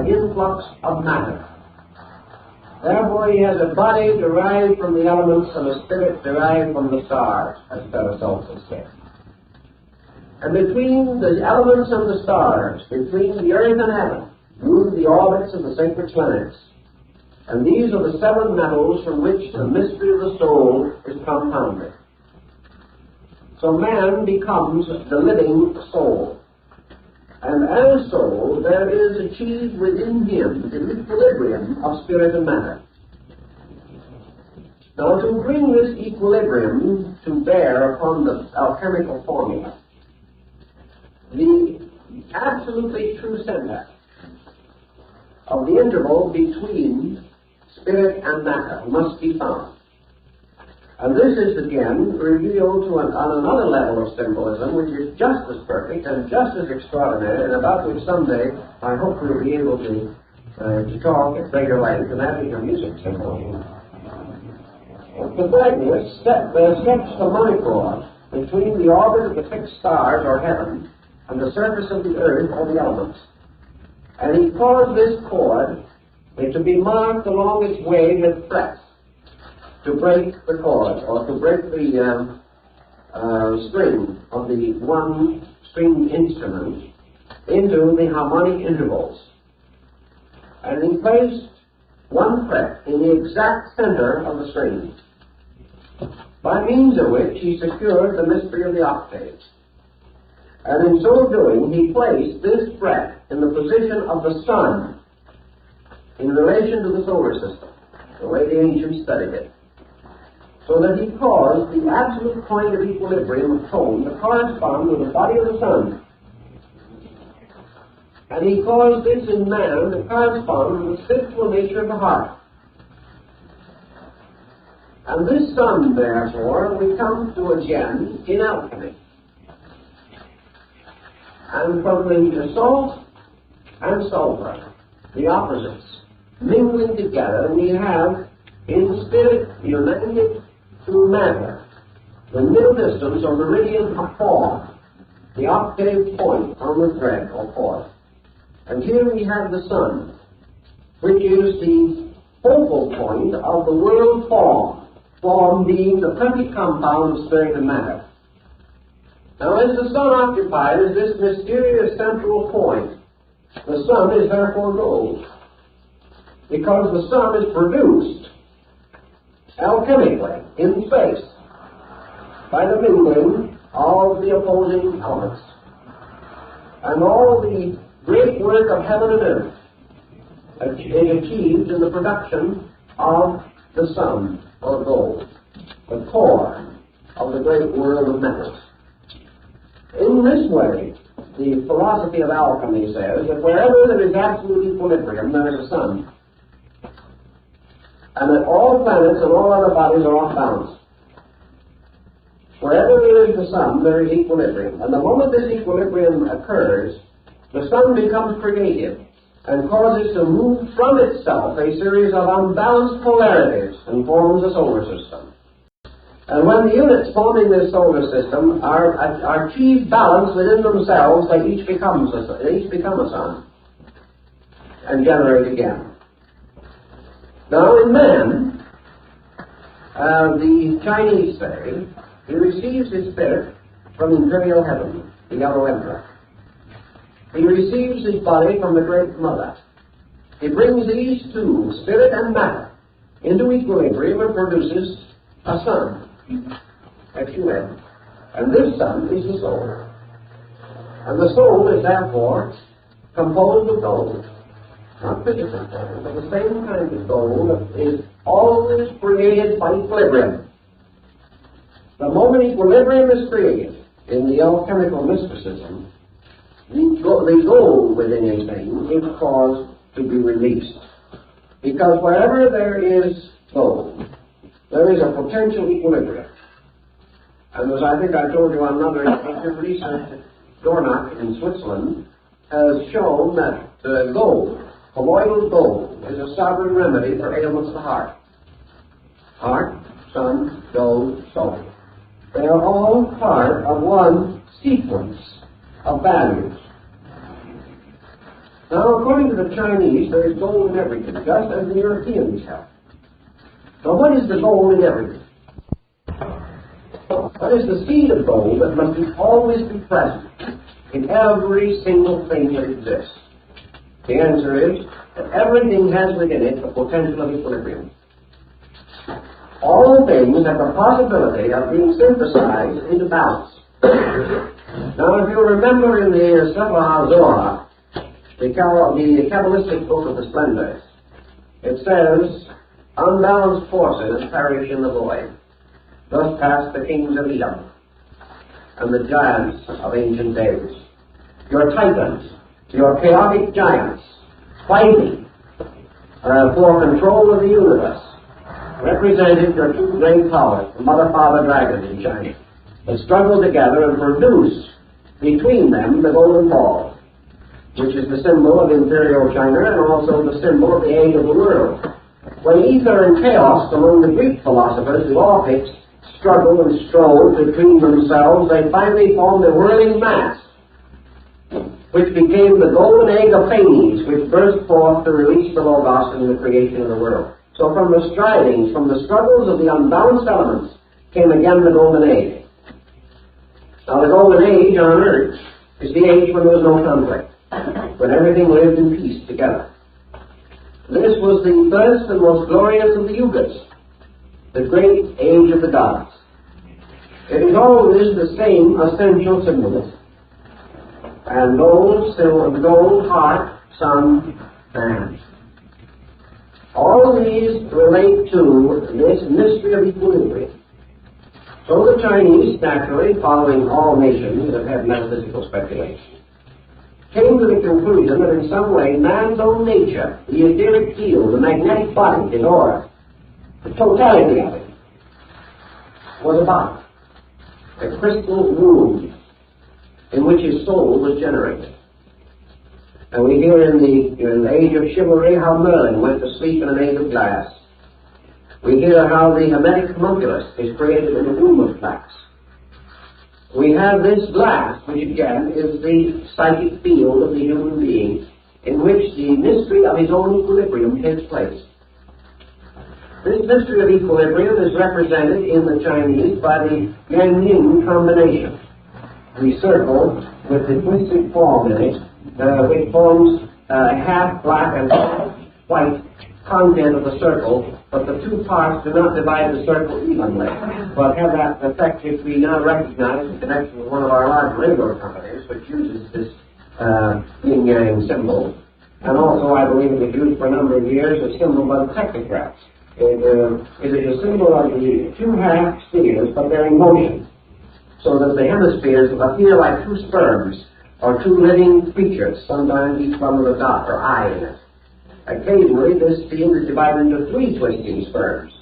influx of matter. Therefore, he has a body derived from the elements and a spirit derived from the stars, as Paracelsus said. And between the elements and the stars, between the earth and heaven, move the orbits of the sacred planets. And these are the seven metals from which the mystery of the soul is compounded. So man becomes the living soul. And as soul, there is achieved within him the equilibrium of spirit and matter. Now, to bring this equilibrium to bear upon the alchemical formula, the absolutely true center of the interval between spirit and matter must be found. And this is again revealed on another level of symbolism which is just as perfect and just as extraordinary, and about which someday I hope we'll be able to talk at greater length, and that is your music symbolism. Pythagoras sketched the monochord between the orbit of the fixed stars or heaven and the surface of the earth or the elements. And he caused this chord to be marked along its way with frets to break the chord, or to break the string of the one stringed instrument into the harmonic intervals. And he placed one fret in the exact center of the string, by means of which he secured the mystery of the octaves. And in so doing, he placed this fret in the position of the sun in relation to the solar system, the way the ancients studied it, so that he caused the absolute point of equilibrium of tone to correspond with the body of the sun. And he caused this in man to correspond with the spiritual nature of the heart. And this sun, therefore, we come to again in alchemy. And from the salt and sulfur, the opposites, mingling together, we have in spirit united to matter the middle distance or meridian of form, the octave point on the thread or cord. And here we have the sun, which is the focal point of the world form being the perfect compound of spirit and matter. Now, as the sun occupies this mysterious central point, the sun is therefore gold, because the sun is produced alchemically in space by the mingling of the opposing elements. And all the great work of heaven and earth is achieved in the production of the sun, or gold, the core of the great world of metals. In this way, the philosophy of alchemy says that wherever there is absolute equilibrium, there is a sun, and that all planets and all other bodies are off balance. Wherever there is the sun, there is equilibrium. And the moment this equilibrium occurs, the sun becomes creative and causes to move from itself a series of unbalanced polarities and forms a solar system. And when the units forming this solar system are achieved balance within themselves, they each become a sun and generate again. Now in man, the Chinese say, he receives his spirit from imperial heaven, the Yellow Emperor. He receives his body from the Great Mother. He brings these two, spirit and matter, into equilibrium and produces a sun, S-U-N. And this sun is the soul. And the soul is therefore composed of gold. Not physical gold, but the same kind of gold that is always created by equilibrium. The moment equilibrium is created in the alchemical mysticism, the gold within a thing is caused to be released. Because wherever there is gold, there is a potential equilibrium. And as I think I told you on another occasion, research at Dornach in Switzerland has shown that gold, colloidal gold, is a sovereign remedy for ailments of the heart. Heart, sun, gold, soul. They are all part of one sequence of values. Now, according to the Chinese, there is gold in everything, just as the Europeans have. So what is the gold in everything? What is the seed of gold that must always be present in every single thing that exists? The answer is that everything has within it the potential of equilibrium. All things have the possibility of being synthesized into balance. Now, if you remember in the Sefer HaZohar, the Kabbalistic book of the Splendors, it says, unbalanced forces perish in the void. Thus passed the kings of Edom and the giants of ancient days. Your titans, your chaotic giants, fighting for control of the universe, represented your two great powers, the Mother, Father, Dragon in China, that struggled together and produced between them the golden ball, which is the symbol of imperial China and also the symbol of the age of the world. When ether and chaos among the Greek philosophers, the Orphics, struggled and strove between themselves, they finally formed a whirling mass, which became the golden egg of Phanes, which burst forth to release the Logos in the creation of the world. So from the strivings, from the struggles of the unbalanced elements, came again the golden age. Now the golden age on earth is the age when there was no conflict, when everything lived in peace together. This was the first and most glorious of the yugas, the great age of the gods. It is always the same essential symbolism. And gold, heart, sun, and all these relate to this mystery of equilibrium. So the Chinese, naturally, following all nations that have metaphysical speculation, came to the conclusion that in some way man's own nature, the etheric field, the magnetic body, his aura, the totality of it, was a body, a crystal womb in which his soul was generated. And we hear in the age of chivalry how Merlin went to sleep in an age of glass. We hear how the Hermetic homunculus is created in a womb of flax. We have this glass, which again is the psychic field of the human being, in which the mystery of his own equilibrium takes place. This mystery of equilibrium is represented in the Chinese by the yang-yin combination. The circle with the twisted form in it, which forms half black and half white content of the circle, but the two parts do not divide the circle evenly, but have that effect which we now recognize in connection with one of our large railroad companies, which uses this yin-yang symbol. And also, I believe it was used for a number of years as symbol by the technocrats. It is a symbol of the two half spheres, but they're in motion, so that the hemispheres appear like two sperms, or two living creatures, sometimes each one with a dot or eye in it. Occasionally, this field is divided into three twisting sperms,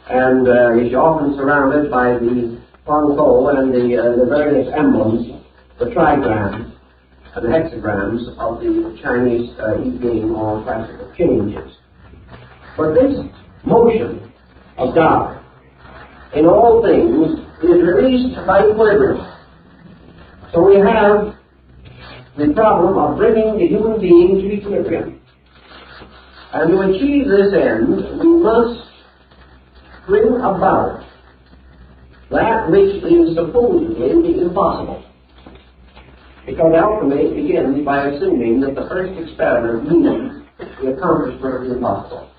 and is often surrounded by the Hongko and the various emblems, the trigrams and the hexagrams of the Chinese I Ching or classical changes. But this motion of God in all things is released by equilibrium. So we have the problem of bringing the human being to equilibrium. And to achieve this end, we must bring about that which is supposedly impossible. Because alchemy begins by assuming that the first experiment means the accomplishment of the impossible.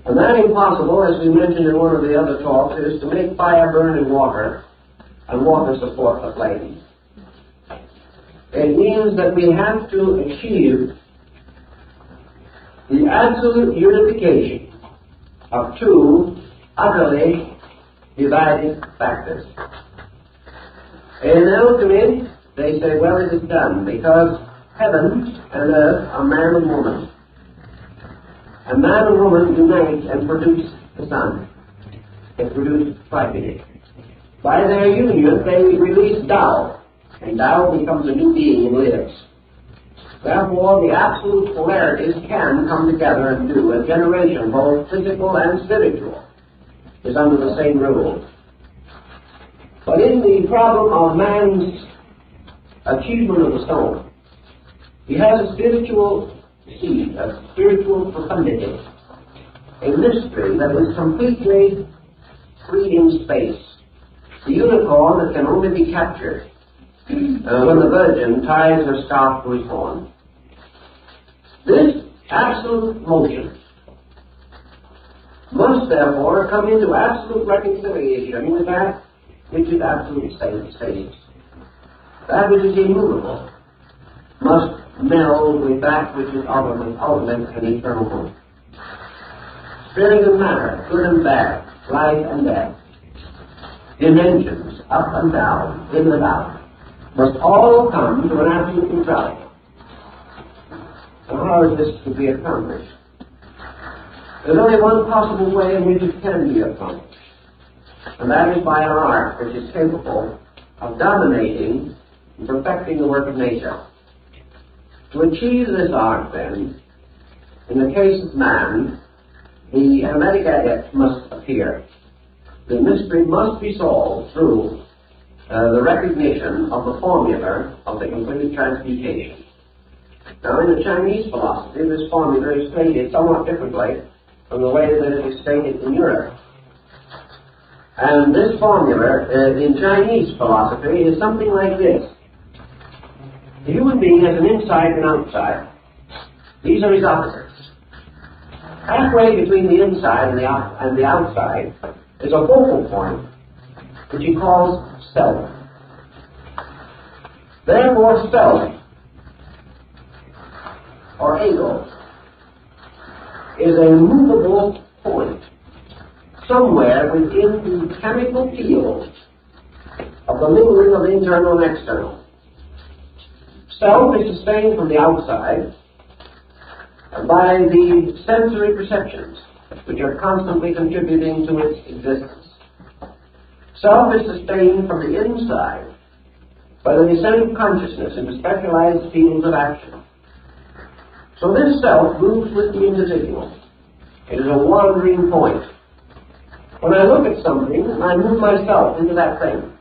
And that impossible, as we mentioned in one of the other talks, is to make fire burn in water and water support the flame. It means that we have to achieve the absolute unification of two utterly divided factors. In alchemy, they say, well, it is done because heaven and earth are man and woman. And man and woman unite and produce the sun. They produce Tripity. By their union, they release Tao, and Tao becomes a new being and lives. Therefore, the absolute polarities can come together and do a generation, both physical and spiritual, is under the same rule. But in the problem of man's achievement of the stone, he has a spiritual seed, a spiritual profundity, a mystery that is completely free in space, the unicorn that can only be captured when the virgin ties her scarf to his horn. This absolute motion must therefore come into absolute reconciliation with that which is absolute space. That which is immovable must meld with that which is ultimate and eternal. Spirit and matter, good and bad, life and death, dimensions, up and down, in and out, must all come to an absolute neutrality. So how is this to be accomplished? There's only one possible way in which it can be accomplished, and that is by an art which is capable of dominating and perfecting the work of nature. To achieve this art, then, in the case of man, the hermetic adept must appear. The mystery must be solved through the recognition of the formula of the complete transmutation. Now, in the Chinese philosophy, this formula is stated somewhat differently from the way that it is stated in Europe. And this formula in Chinese philosophy is something like this. The human being has an inside and outside. These are his opposites. Halfway between the inside and the outside is a focal point, which he calls self. Therefore, self, or ego, is a movable point somewhere within the chemical field of the mingling of internal and external. Self is sustained from the outside by the sensory perceptions, which are constantly contributing to its existence. Self is sustained from the inside by the descent of consciousness into specialized fields of action. So this self moves with the individual. It is a wandering point. When I look at something, I move myself into that thing.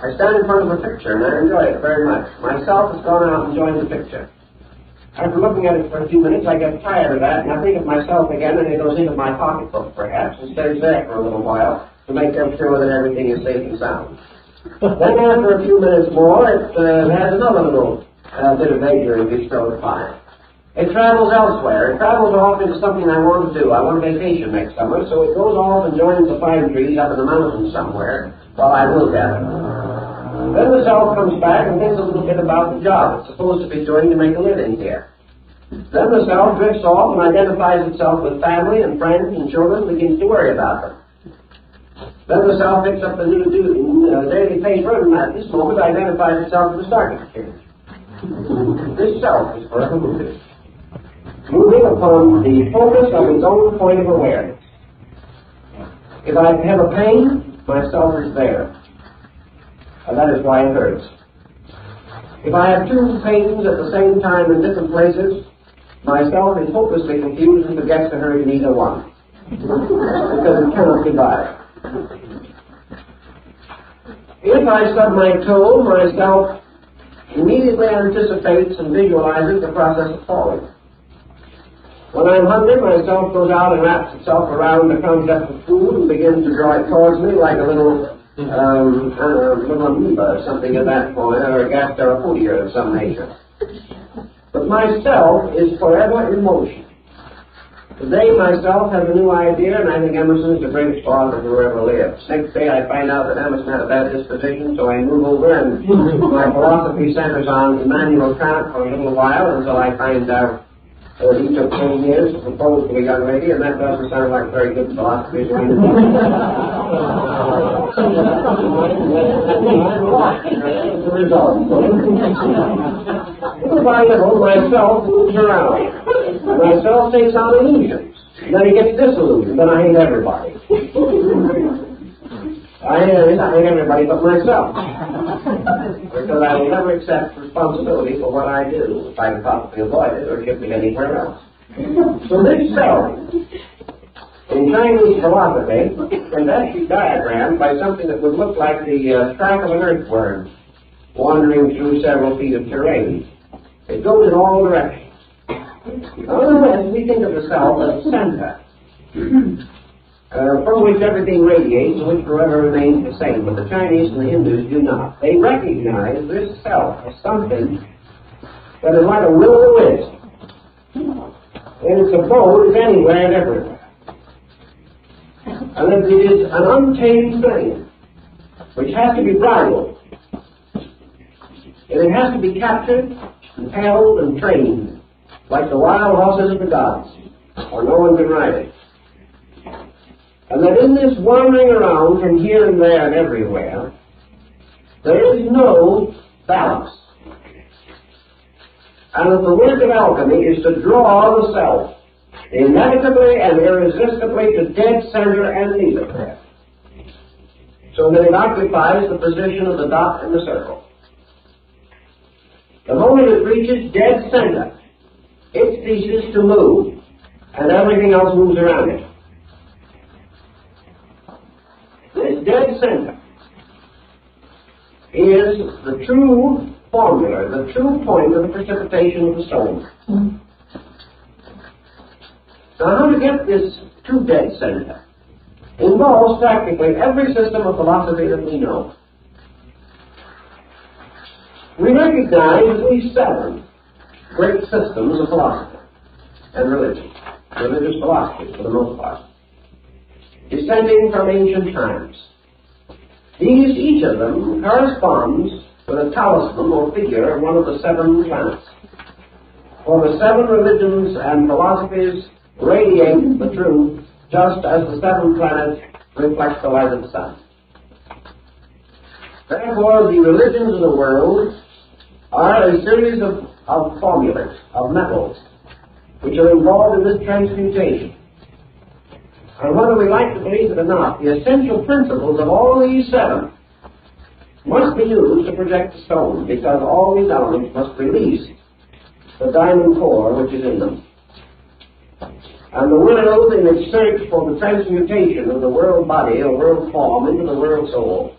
I stand in front of a picture and I enjoy it very much. Myself has gone out and joined the picture. After looking at it for a few minutes, I get tired of that, and I think of myself again, and it goes into my pocketbook, perhaps, and stays there for a little while to make sure that everything is safe and sound. Then after a few minutes more, it has another little bit of vagary bestowed upon it. It travels elsewhere. It travels off into something I want to do. I want a vacation next summer, so it goes off and joins the pine trees up in the mountains somewhere while I look at it. Then the self comes back and thinks a little bit about the job it's supposed to be doing to make a living here. Then the self drifts off and identifies itself with family and friends and children and begins to worry about them. Then the self picks up the new daily paper and at this moment identifies itself with the stock exchange. This self is forever moving upon the focus of its own point of awareness. If I have a pain, my self is there. And that is why it hurts. If I have two pains at the same time in different places, myself is hopelessly confused and forgets to hurt in either one. Because it cannot divide. If I stub my toe, myself immediately anticipates and visualizes the process of falling. When I'm hungry, myself goes out and wraps itself around the concept of food and begins to draw it towards me like a little amoeba or something of that point, or a gastropodia of some nature. But myself is forever in motion. Today myself has a new idea, and I think Emerson is the greatest philosopher who ever lived. Next day I find out that Emerson had a bad disposition, so I move over and my philosophy centers on Immanuel Kant for a little while until I find out that he took 10 years to propose to a young lady, and that doesn't sound like very good philosophy. The result. Little by little, myself moves around. Myself takes on illusions. Then he gets disillusioned. Then I hate everybody. I hate everybody but myself. Because I will never accept responsibility for what I do if I can possibly avoid it or shift it anywhere else. So this self, in Chinese philosophy, is actually diagrammed by something that would look like the track of an earthworm wandering through several feet of terrain. It goes in all directions. Otherwise, we think of the self as center, from which everything radiates and which forever remains the same. But the Chinese and the Hindus do not. They recognize this self as something that is like a will-o-the-wisp. And its abode is anywhere and everywhere. And that it is an untamed thing, which has to be bridled. And it has to be captured and held and trained, like the wild horses of the gods, or no one can ride it. And that in this wandering around from here and there and everywhere, there is no balance. And that the work of alchemy is to draw the self inevitably and irresistibly to dead center and neither there, so that it occupies the position of the dot in the circle. The moment it reaches dead center, it ceases to move, and everything else moves around it. This dead center is the true formula, the true point of the precipitation of the soul. Now, how to get this true dead center involves practically every system of philosophy that we know. We recognize at least 7 great systems of philosophy and religion, religious philosophy for the most part, descending from ancient times. These, each of them, corresponds with a talisman or figure of one of the 7 planets. For the 7 religions and philosophies radiate the truth just as the 7 planets reflect the light of the sun. Therefore, the religions of the world are a series of formulas, of metals, which are involved in this transmutation. And whether we like to believe it or not, the essential principles of all these 7 must be used to project the stone, because all these elements must release the diamond core which is in them. And the world, in its search for the transmutation of the world body or world form into the world soul,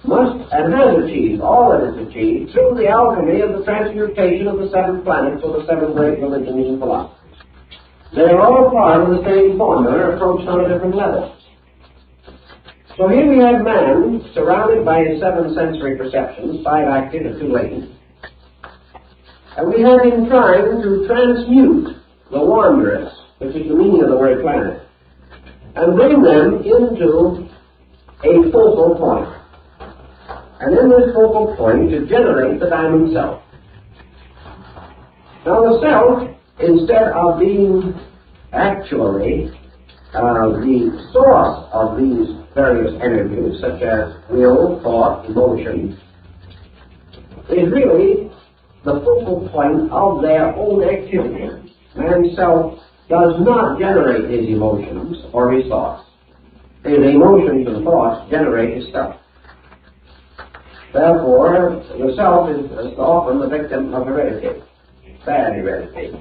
must and has achieved all that is achieved through the alchemy of the transmutation of the seven planets or the seven great religions and philosophies. They are all part of the same formula approached on a different level. So here we have man surrounded by his seven sensory perceptions, five active and two latent. And we have him trying to transmute the wanderers, which is the meaning of the word planet, and bring them into a focal point. And in this focal point to generate the diamond self. Now the self, instead of being actually the source of these various energies, such as will, thought, emotion, is really the focal point of their own activity. Man's self does not generate his emotions or his thoughts. His emotions and thoughts generate his self. Therefore, the self is often the victim of heredity, bad heredity,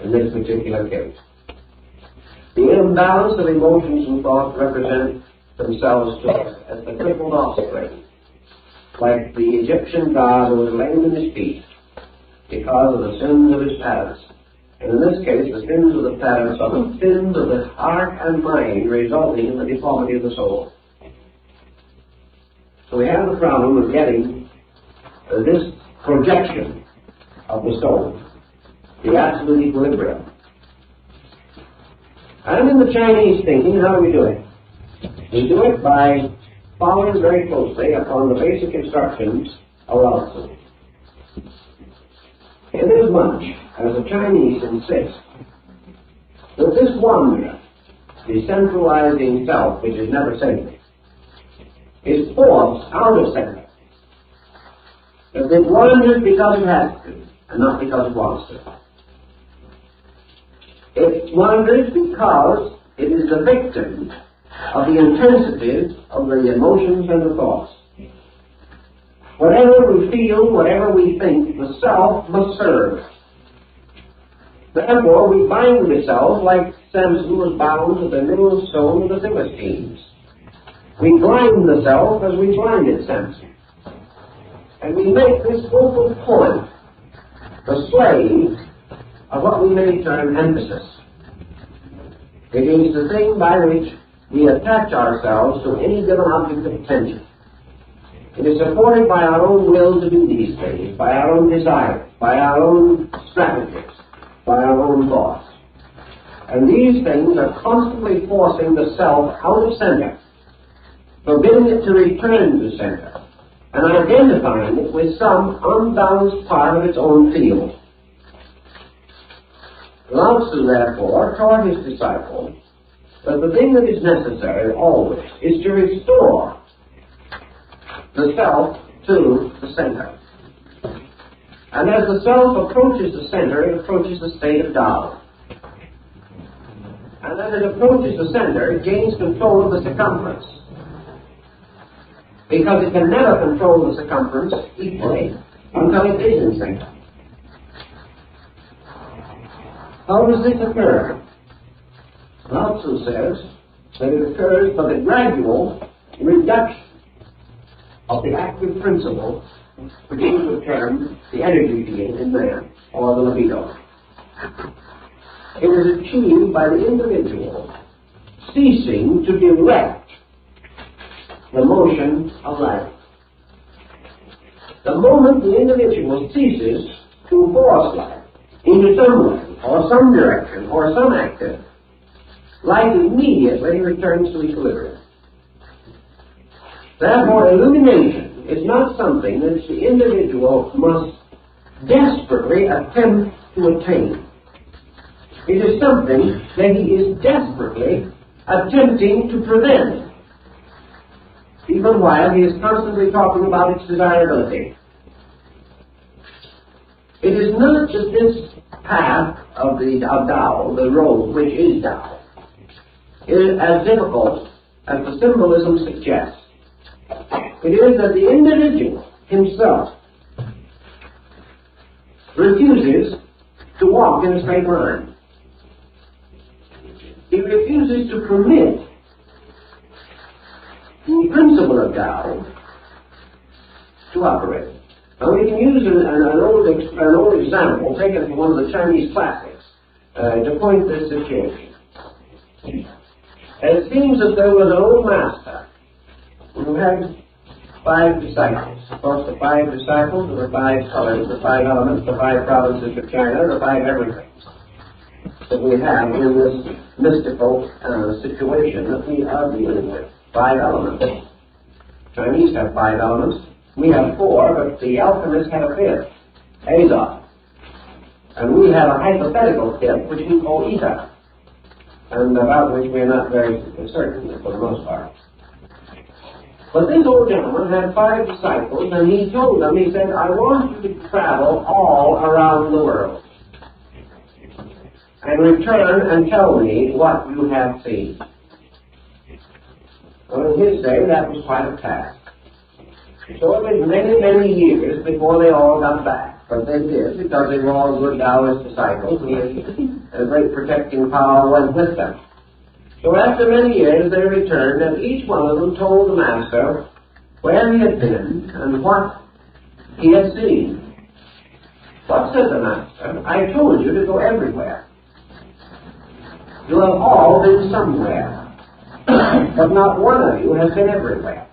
in this particular case. The imbalance of emotions and thoughts represent themselves to us as the crippled offspring, like the Egyptian god who was lame in his feet because of the sins of his parents. And in this case, the sins of the parents are the sins of the heart and mind, resulting in the deformity of the soul. So we have the problem of getting this projection of the soul, the absolute equilibrium. And in the Chinese thinking, how do we do it? We do it by following very closely upon the basic instructions of Lao Tzu. Inasmuch as the Chinese insist that this wanderer, the centralizing self, which is never centered, is forced out of center. That it wanders because it has to, and not because it wants to. It wanders because it is the victim of the intensities of the emotions and the thoughts. Whatever we feel, whatever we think, the self must serve. Therefore, we bind the self like Samson was bound to the millstone of the Philistines. We blind the self as we blinded Samson. And we make this focal point the slave of what we may term emphasis. It is the thing by which we attach ourselves to any given object of attention. It is supported by our own will to do these things, by our own desires, by our own strategies, by our own thoughts. And these things are constantly forcing the self out of center, forbidding it to return to center, and identifying it with some unbalanced part of its own field. Lao Tzu, therefore, taught his disciple that the thing that is necessary always is to restore the self to the center. And as the self approaches the center, it approaches the state of Tao. And as it approaches the center, it gains control of the circumference. Because it can never control the circumference equally until it is in center. How does this occur? Lao Tzu says that it occurs by the gradual reduction of the active principle, which he would term the energy field in man, or the libido. It is achieved by the individual ceasing to direct the motion of life. The moment the individual ceases to force life into some way, or some direction, or some activity, life immediately returns to equilibrium. Therefore, illumination is not something that the individual must desperately attempt to attain. It is something that he is desperately attempting to prevent, even while he is constantly talking about its desirability. It is not that this path of Tao, the road which is Tao, is as difficult as the symbolism suggests. It is that the individual himself refuses to walk in a straight line. He refuses to permit the principle of Tao to operate. Now we can use an old example taken from one of the Chinese classics to point this situation. It seems that there was an old master who had 5 disciples. Of course, the 5 disciples are the 5 colors, the 5 elements, the 5 provinces of China, the 5 everythings that we have in this mystical situation that we are dealing with. 5 elements. Chinese have 5 elements. We have 4, but the alchemists had a 5th, azot. And we have a hypothetical 5th, which we call ether, and about which we are not very certain for the most part. But this old gentleman had 5 disciples, and he told them, he said, I want you to travel all around the world and return and tell me what you have seen. Well, in his day, that was quite a task. So it was many, many years before they all got back. But they did, because they were all good Taoist disciples, and a great protecting power went with them. So after many years they returned, and each one of them told the master where he had been and what he had seen. What said the master? I told you to go everywhere. You have all been somewhere, but not one of you has been everywhere.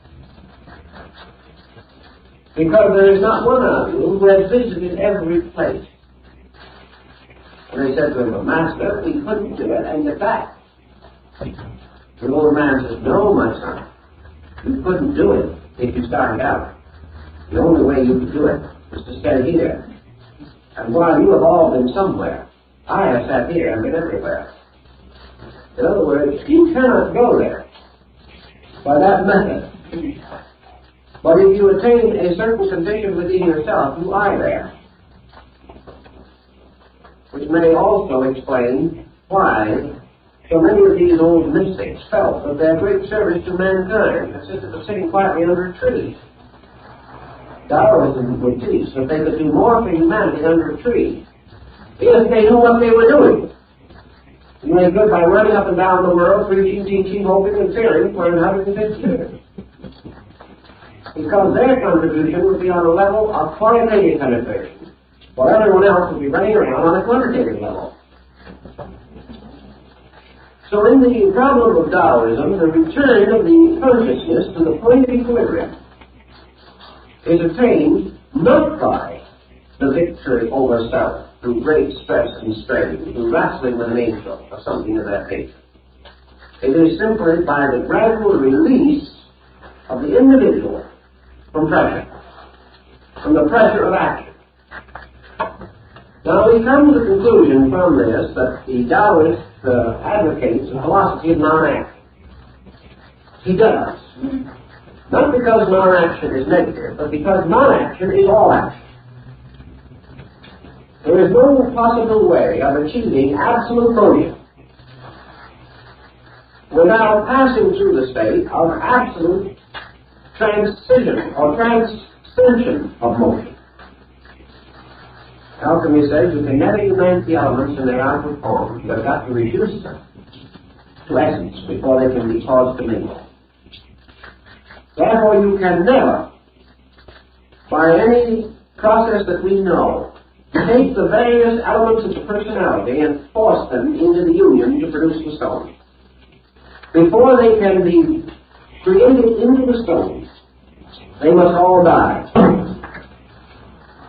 Because there is not one of you who has visited every place. And they said to him, Master, we couldn't do it and get back. The old man says, no, my son, you couldn't do it if you started out. The only way you could do it is to stay here. And while you have all been somewhere, I have sat here and been everywhere. In other words, you cannot go there by that method. But if you attain a certain condition within yourself, you are there. Which may also explain why so many of these old mystics felt that their great service to mankind consisted of sitting quietly under a tree. Taoism would teach that they could do more for humanity under a tree if they knew what they were doing. And they could by running up and down the world, preaching, teaching, hoping, and fearing for 150 years. Because their contribution would be on a level of qualitative penetration, while everyone else would be running around on a quantitative level. So in the problem of Taoism, the return of the consciousness to the point of equilibrium is attained not by the victory over self through great stress and strain, through wrestling with an angel or something of that nature. It is simply by the gradual release of the individual from pressure, from the pressure of action. Now we come to the conclusion from this that the Taoist advocates a philosophy of non-action. He does. Not because non-action is negative, but because non-action is all action. There is no possible way of achieving absolute motion without passing through the state of absolute transition or transcension of motion. Alchemy says you can never unite the elements in their outward form. You have got to reduce them to essence before they can be caused to mingle. Therefore, you can never, by any process that we know, take the various elements of the personality and force them into the union to produce the stone. Before they can be created into the stone, they must all die.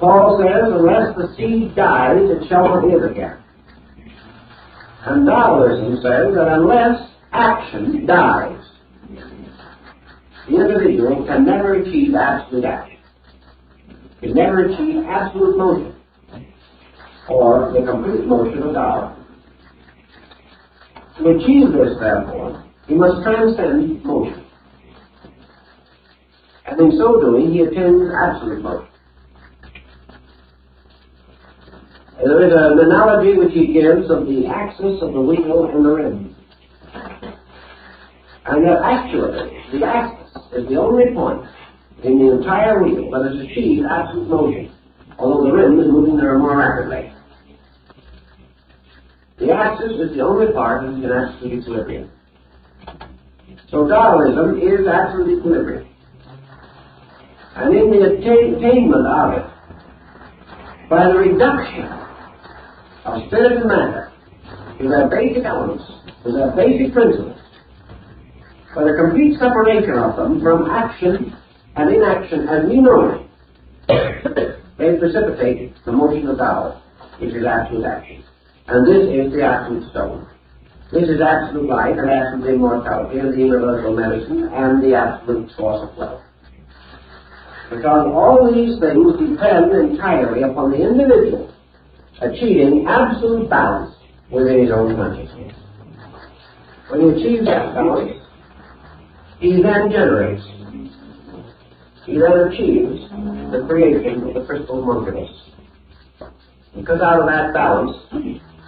Paul says, unless the seed dies, it shall not live again. And Taoism says that unless action dies, the individual can never achieve absolute action. Can never achieve absolute motion, or the complete motion of Taoism. To achieve this, therefore, he must transcend motion. And in so doing, he attains absolute motion. There is an analogy which he gives of the axis of the wheel and the rim. And that actually, the axis is the only point in the entire wheel that has achieved absolute motion, although the rim is moving there more rapidly. The axis is the only part that is in absolute equilibrium. So Taoism is absolute equilibrium. and in the attainment of it, by the reduction of spirit and matter to their basic elements, to their basic principles, by the complete separation of them from action and inaction as we know it, they precipitate the motion of Tao, which is absolute action. And this is the absolute stone. This is absolute life and absolute immortality and the universal medicine and the absolute source of wealth. Because all these things depend entirely upon the individual achieving absolute balance within his own consciousness. When he achieves that balance, he then generates, he then achieves the creation of the crystal monkey. Because out of that balance,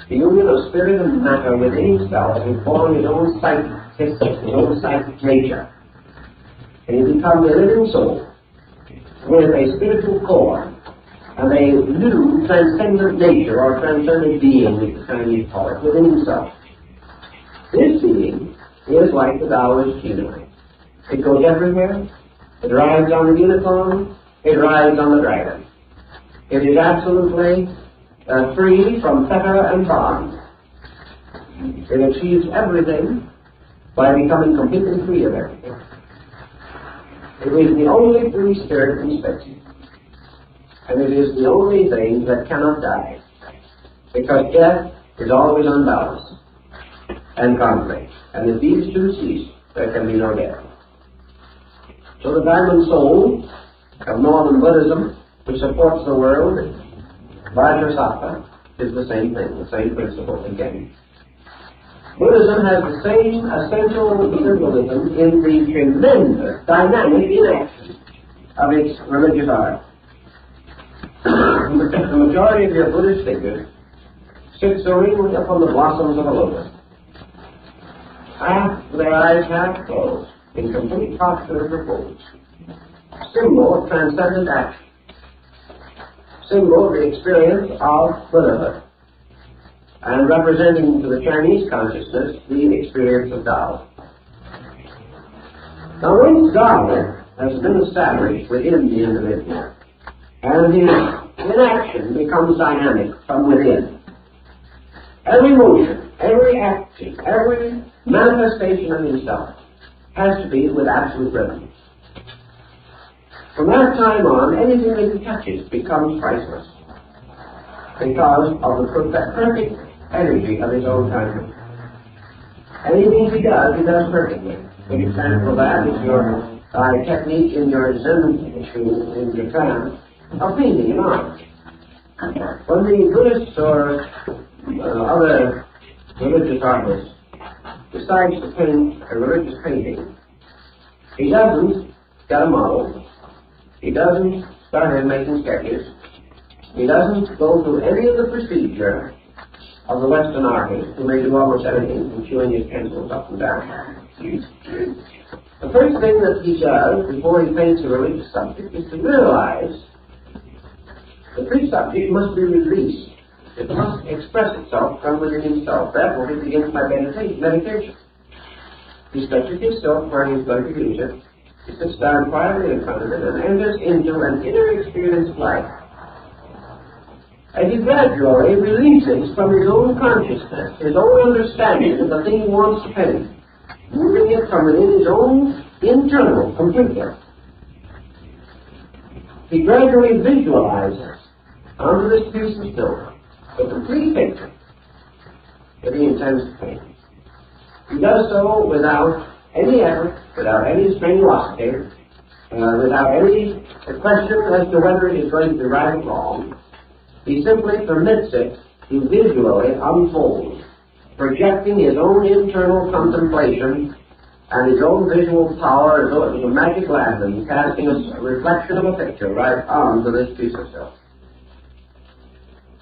the union of spirit and matter within himself will form his own psychic system, his own psychic nature. And he becomes a living soul with a spiritual core and a new transcendent nature or transcendent being, as the Chinese call it, within himself. This being is like the Taoist human. It goes everywhere. It rides on the unicorn. It rides on the dragon. It is absolutely free from fetter and bond. It achieves everything by becoming completely free of everything. It is the only free spirit in space. And it is the only thing that cannot die. Because death is always unbalanced and conflict. And if these two cease, there can be no death. So the diamond soul of Northern Buddhism, which supports the world, Vajrasattva, is the same thing, the same principle again. Buddhism has the same essential symbolism in the tremendous dynamic inaction of its religious art. The majority of your Buddhist figures sit serenely upon the blossoms of a lotus, half their eyes half closed, in complete posture of repose, symbol of transcendent action, symbol of the experience of Buddhahood, and representing to the Chinese consciousness the experience of Tao. Now, once Tao has been established within the individual, and his inaction becomes dynamic from within, every motion, every action, every manifestation of himself has to be with absolute rhythm. From that time on, anything that he touches becomes priceless because of the perfect energy of his own time. Anything he does perfectly. An example of that is your technique in your Zen in Japan of painting and art. When the Buddhists or other religious artists decides to paint a religious painting, he doesn't get a model, he doesn't start in making sketches, he doesn't go through any of the procedure of the Western artist who may do almost anything from chewing his pencils up and down. The first thing that he does before he paints a religious subject is to realize the free subject must be released. It must express itself from within himself. Therefore, he begins by meditation. He stretches himself where he is going to use it. He sits down quietly in front of it and enters into an inner experience of life. And he gradually releases from his own consciousness, his own understanding of the thing he wants to paint, moving it from within his own internal completely. He gradually visualizes onto this piece of silver the complete picture that he intends to paint. He does so without any effort, without any strenuosity, without any question as to whether it is going to be right or wrong. He simply permits it to visually unfold, projecting his own internal contemplation and his own visual power as though it was a magic lantern, casting a reflection of a picture right onto this piece of silk.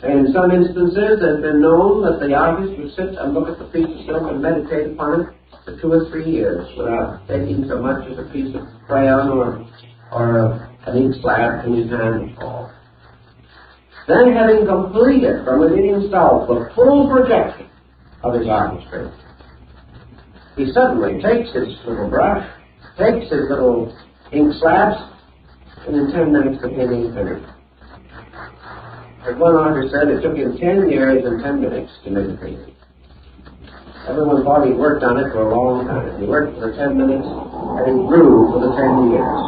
In some instances, it has been known that the artist would sit and look at the piece of silk and meditate upon it for 2 or 3 years without taking so much as a piece of crayon or an ink slab in his hand at all. Then, having completed from within himself the full projection of his artistry, he suddenly takes his little brush, takes his little ink slabs, and in 10 minutes the painting finished. As one artist said, it took him 10 years and 10 minutes to make a painting. Everyone thought he worked on it for a long time. He worked for 10 minutes, and it grew for the 10 years.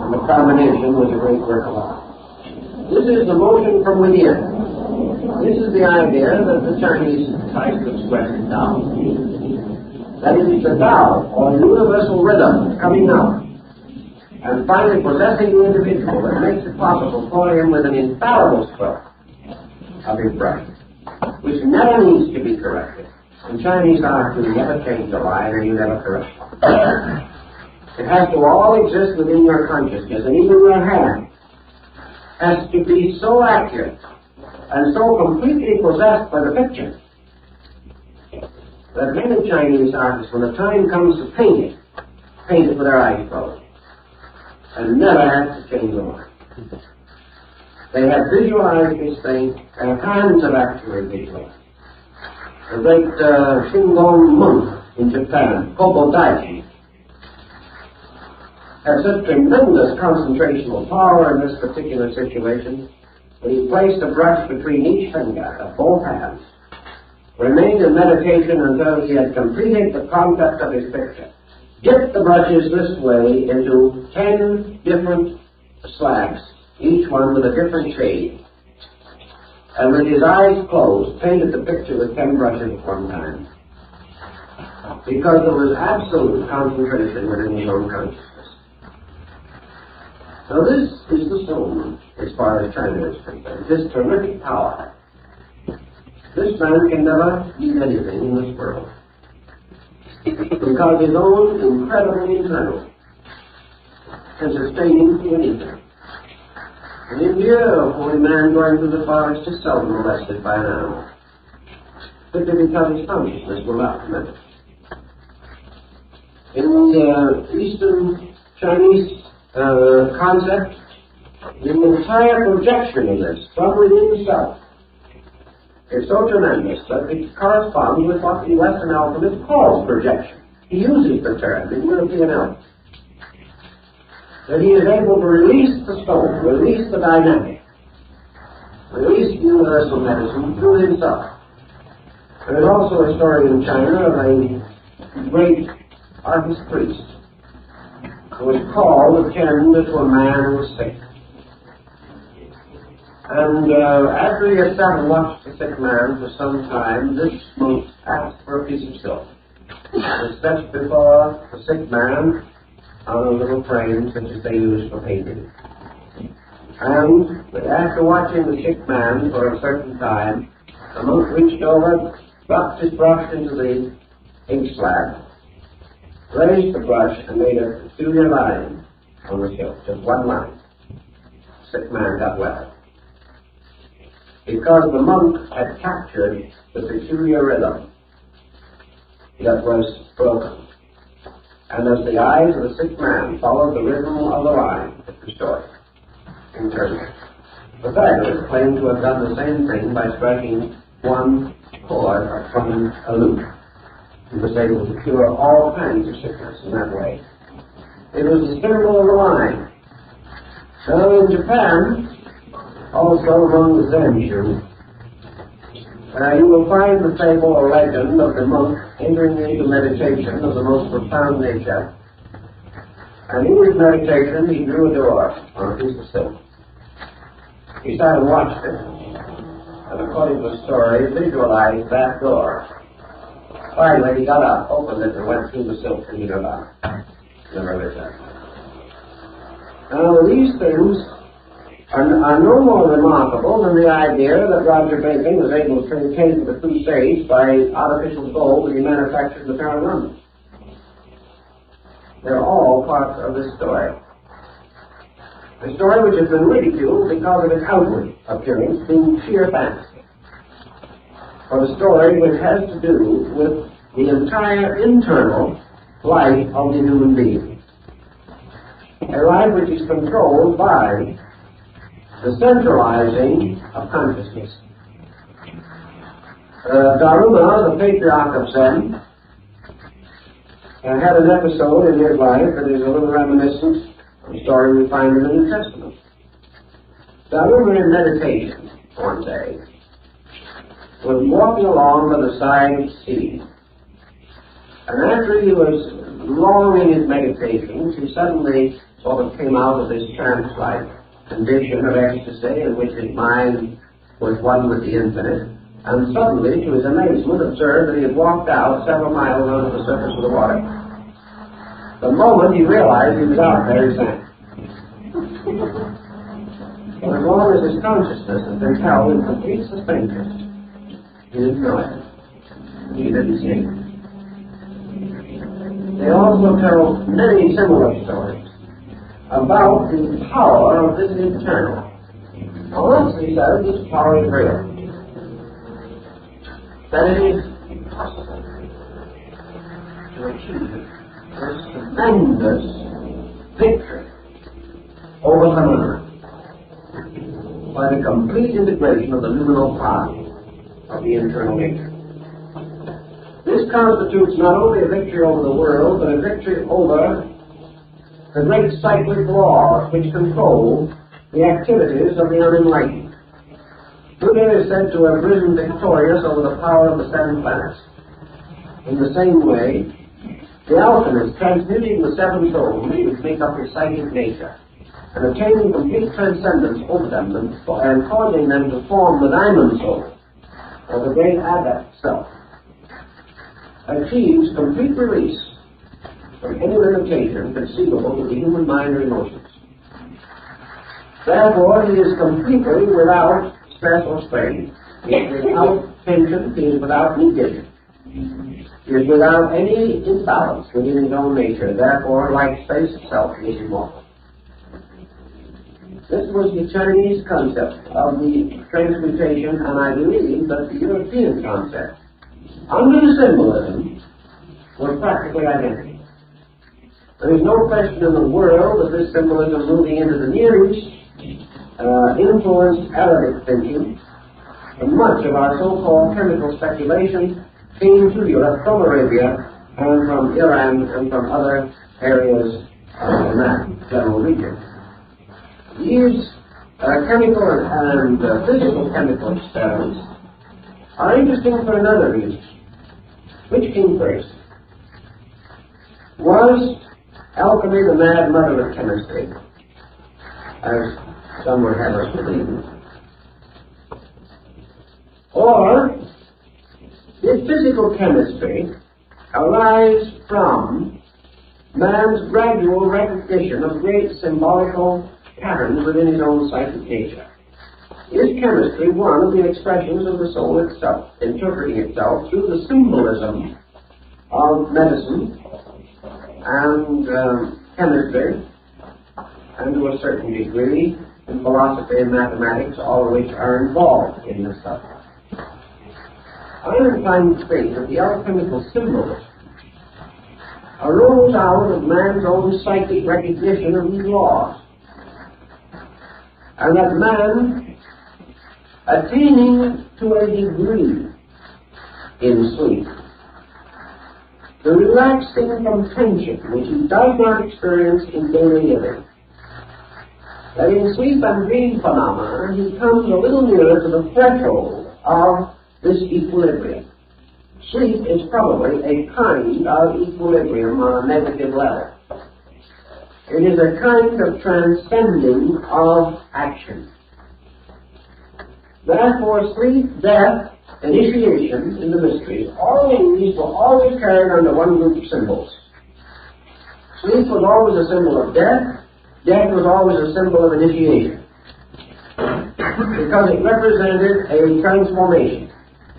And the combination was a great work of art. This is the motion from within. This is the idea that the Chinese try to express it now. That it is the Tao, or universal rhythm, coming out and finally possessing the individual that makes it possible for him with an infallible stroke of his brush, which never needs to be corrected. In Chinese art, you never change a line and you never correct it. It has to all exist within your consciousness, and even your hand has to be so accurate and so completely possessed by the picture that many Chinese artists, when the time comes to paint it with their eyes closed and never have to change the line. They have visualized this thing, and hands have actually visualized. The great Shingon monk in Japan, Kobo Daichi, had such tremendous concentrational power in this particular situation that he placed a brush between each finger of both hands, remained in meditation until he had completed the concept of his picture, dipped the brushes this way into 10 different slabs, each one with a different shade, and with his eyes closed, painted the picture with 10 brushes at one time, because there was absolute concentration within his own consciousness. So this is the soul, as far as China is concerned, this terrific power. This man can never be anything in this world, because his own incredible internal can sustain him to anything. In India, a holy man going through the forest is seldom molested by an animal, simply because his consciousness will not permit it. In the Eastern Chinese concept, the entire projection of this from within self is so tremendous that it corresponds with what the Western alchemist calls projection. He uses the term in European alchemy. That he is able to release the soul, release the dynamic, release universal medicine through himself. There is also a story in China of a great artist priest who was called to tend to a man who was sick. And after he had sat and watched the sick man for some time, this monk asked for a piece of silk. It was set before the sick man on a little frame such as they use for painting. And after watching the sick man for a certain time, the monk reached over, dropped his brush into the ink slab, raised the brush, and made a peculiar line on the silk, just one line. The sick man got well, because the monk had captured the peculiar rhythm that was broken. And as the eyes of the sick man followed the rhythm of the line, it restored internally. Pythagoras claimed to have done the same thing by striking one chord from a lute. He was able to cure all kinds of sickness in that way. It was the symbol of the line. So in Japan, also among the Zen Jews, you will find the fable or legend of the monk entering into meditation of the most profound nature. And in his meditation, he drew a door on a piece of silk. He sat and watched it, and according to the story, visualized that door. Finally, he got up, opened it, and went through the silk and he got out. Never lived there. Now, these things are no more remarkable than the idea that Roger Bacon was able to maintain the Crusades by artificial gold that he manufactured in the Tower of London. They're all parts of this story. A story which has been ridiculed because of its outward appearance being sheer fantasy. For the story which has to do with the entire internal life of the human being. A life which is controlled by the centralizing of consciousness. Daruma, the patriarch of Zen, had an episode in his life that is a little reminiscent A story we find in the New Testament. Now, we were in meditation one day. We were walking along by the side of the sea. And after he was long in his meditations, he suddenly sort of came out of this trance-like condition of ecstasy in which his mind was one with the infinite, and suddenly, to his amazement, observed that he had walked out several miles under the surface of the water. The moment he realized he was out there, he sank. For as long as his consciousness had been held in complete suspension, he didn't know it. He didn't see it. They also tell many similar stories about the power of this internal. Honestly said, this power is real. That it is possible to achieve this tremendous victory over phenomena by the complete integration of the luminal part of the internal nature. This constitutes not only a victory over the world, but a victory over the great cyclic laws which control the activities of the unenlightened. Buddha is said to have risen victorious over the power of the 7 planets. In the same way, the alchemist, transmuting the 7 souls which make up his psychic nature, and attaining complete transcendence over them, and causing them to form the diamond soul, or the great adept self, achieves complete release from any limitation conceivable to the human mind or emotions. Therefore, he is completely without stress or strain. He is without tension. He is without negation. He is without any imbalance within his own nature. Therefore, like space itself, he is immortal. This was the Chinese concept of the transmutation, and I believe that the European concept, under the symbolism, was practically identical. There is no question in the world that this symbolism moving into the Near East influenced Arabic thinking, and much of our so-called chemical speculation came to Europe from Arabia and from Iran and from other areas in that general region. These chemical and physical chemical experiments are interesting for another reason. Which came first? Was alchemy the mad mother of chemistry, as some would have us believe? Or did physical chemistry arise from man's gradual recognition of great symbolical patterns within his own psychic nature? Is chemistry one of the expressions of the soul itself, interpreting itself through the symbolism of medicine and chemistry, and to a certain degree in philosophy and mathematics, all of which are involved in this stuff? I am inclined to think that the alchemical symbolism arose out of man's own psychic recognition of these laws, and that man, attaining to a degree in sleep, the relaxing from tension which he does not experience in daily living, that in sleep and dream phenomena he comes a little nearer to the threshold of this equilibrium. Sleep is probably a kind of equilibrium on a negative level. It is a kind of transcending of action. Therefore, sleep, death, initiation in the mysteries, all of these were always carried under one group of symbols. Sleep was always a symbol of death. Death was always a symbol of initiation, because it represented a transformation,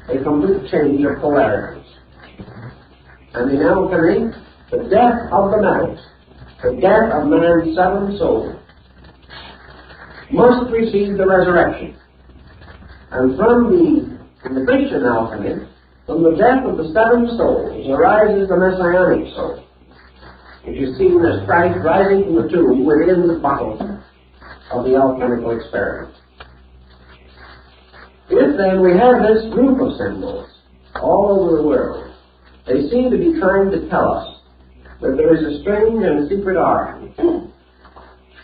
a complete change of polarities. And in alchemy, the death of the matter, the death of man's 7 souls, must precede the resurrection. And in the Christian alchemy, from the death of the 7 souls arises the messianic soul, which is seen as Christ rising from the tomb within the bottle of the alchemical experiment. If then we have this group of symbols all over the world, they seem to be trying to tell us that there is a strange and secret art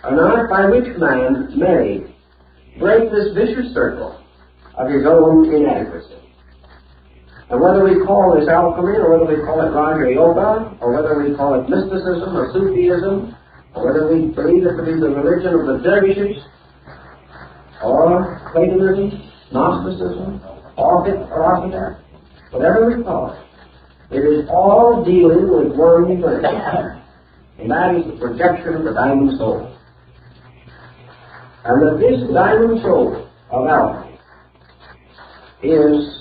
an art by which man may break this vicious circle of his own inadequacy. And whether we call this alchemy, or whether we call it Raja Yoga, or whether we call it mysticism or Sufism, or whether we believe it to be the religion of the dervishes, or Platonism, Gnosticism, or philosophy, whatever we call it, it is all dealing with one thing, and that is the projection of the diamond soul. And that this diamond soul of alchemy is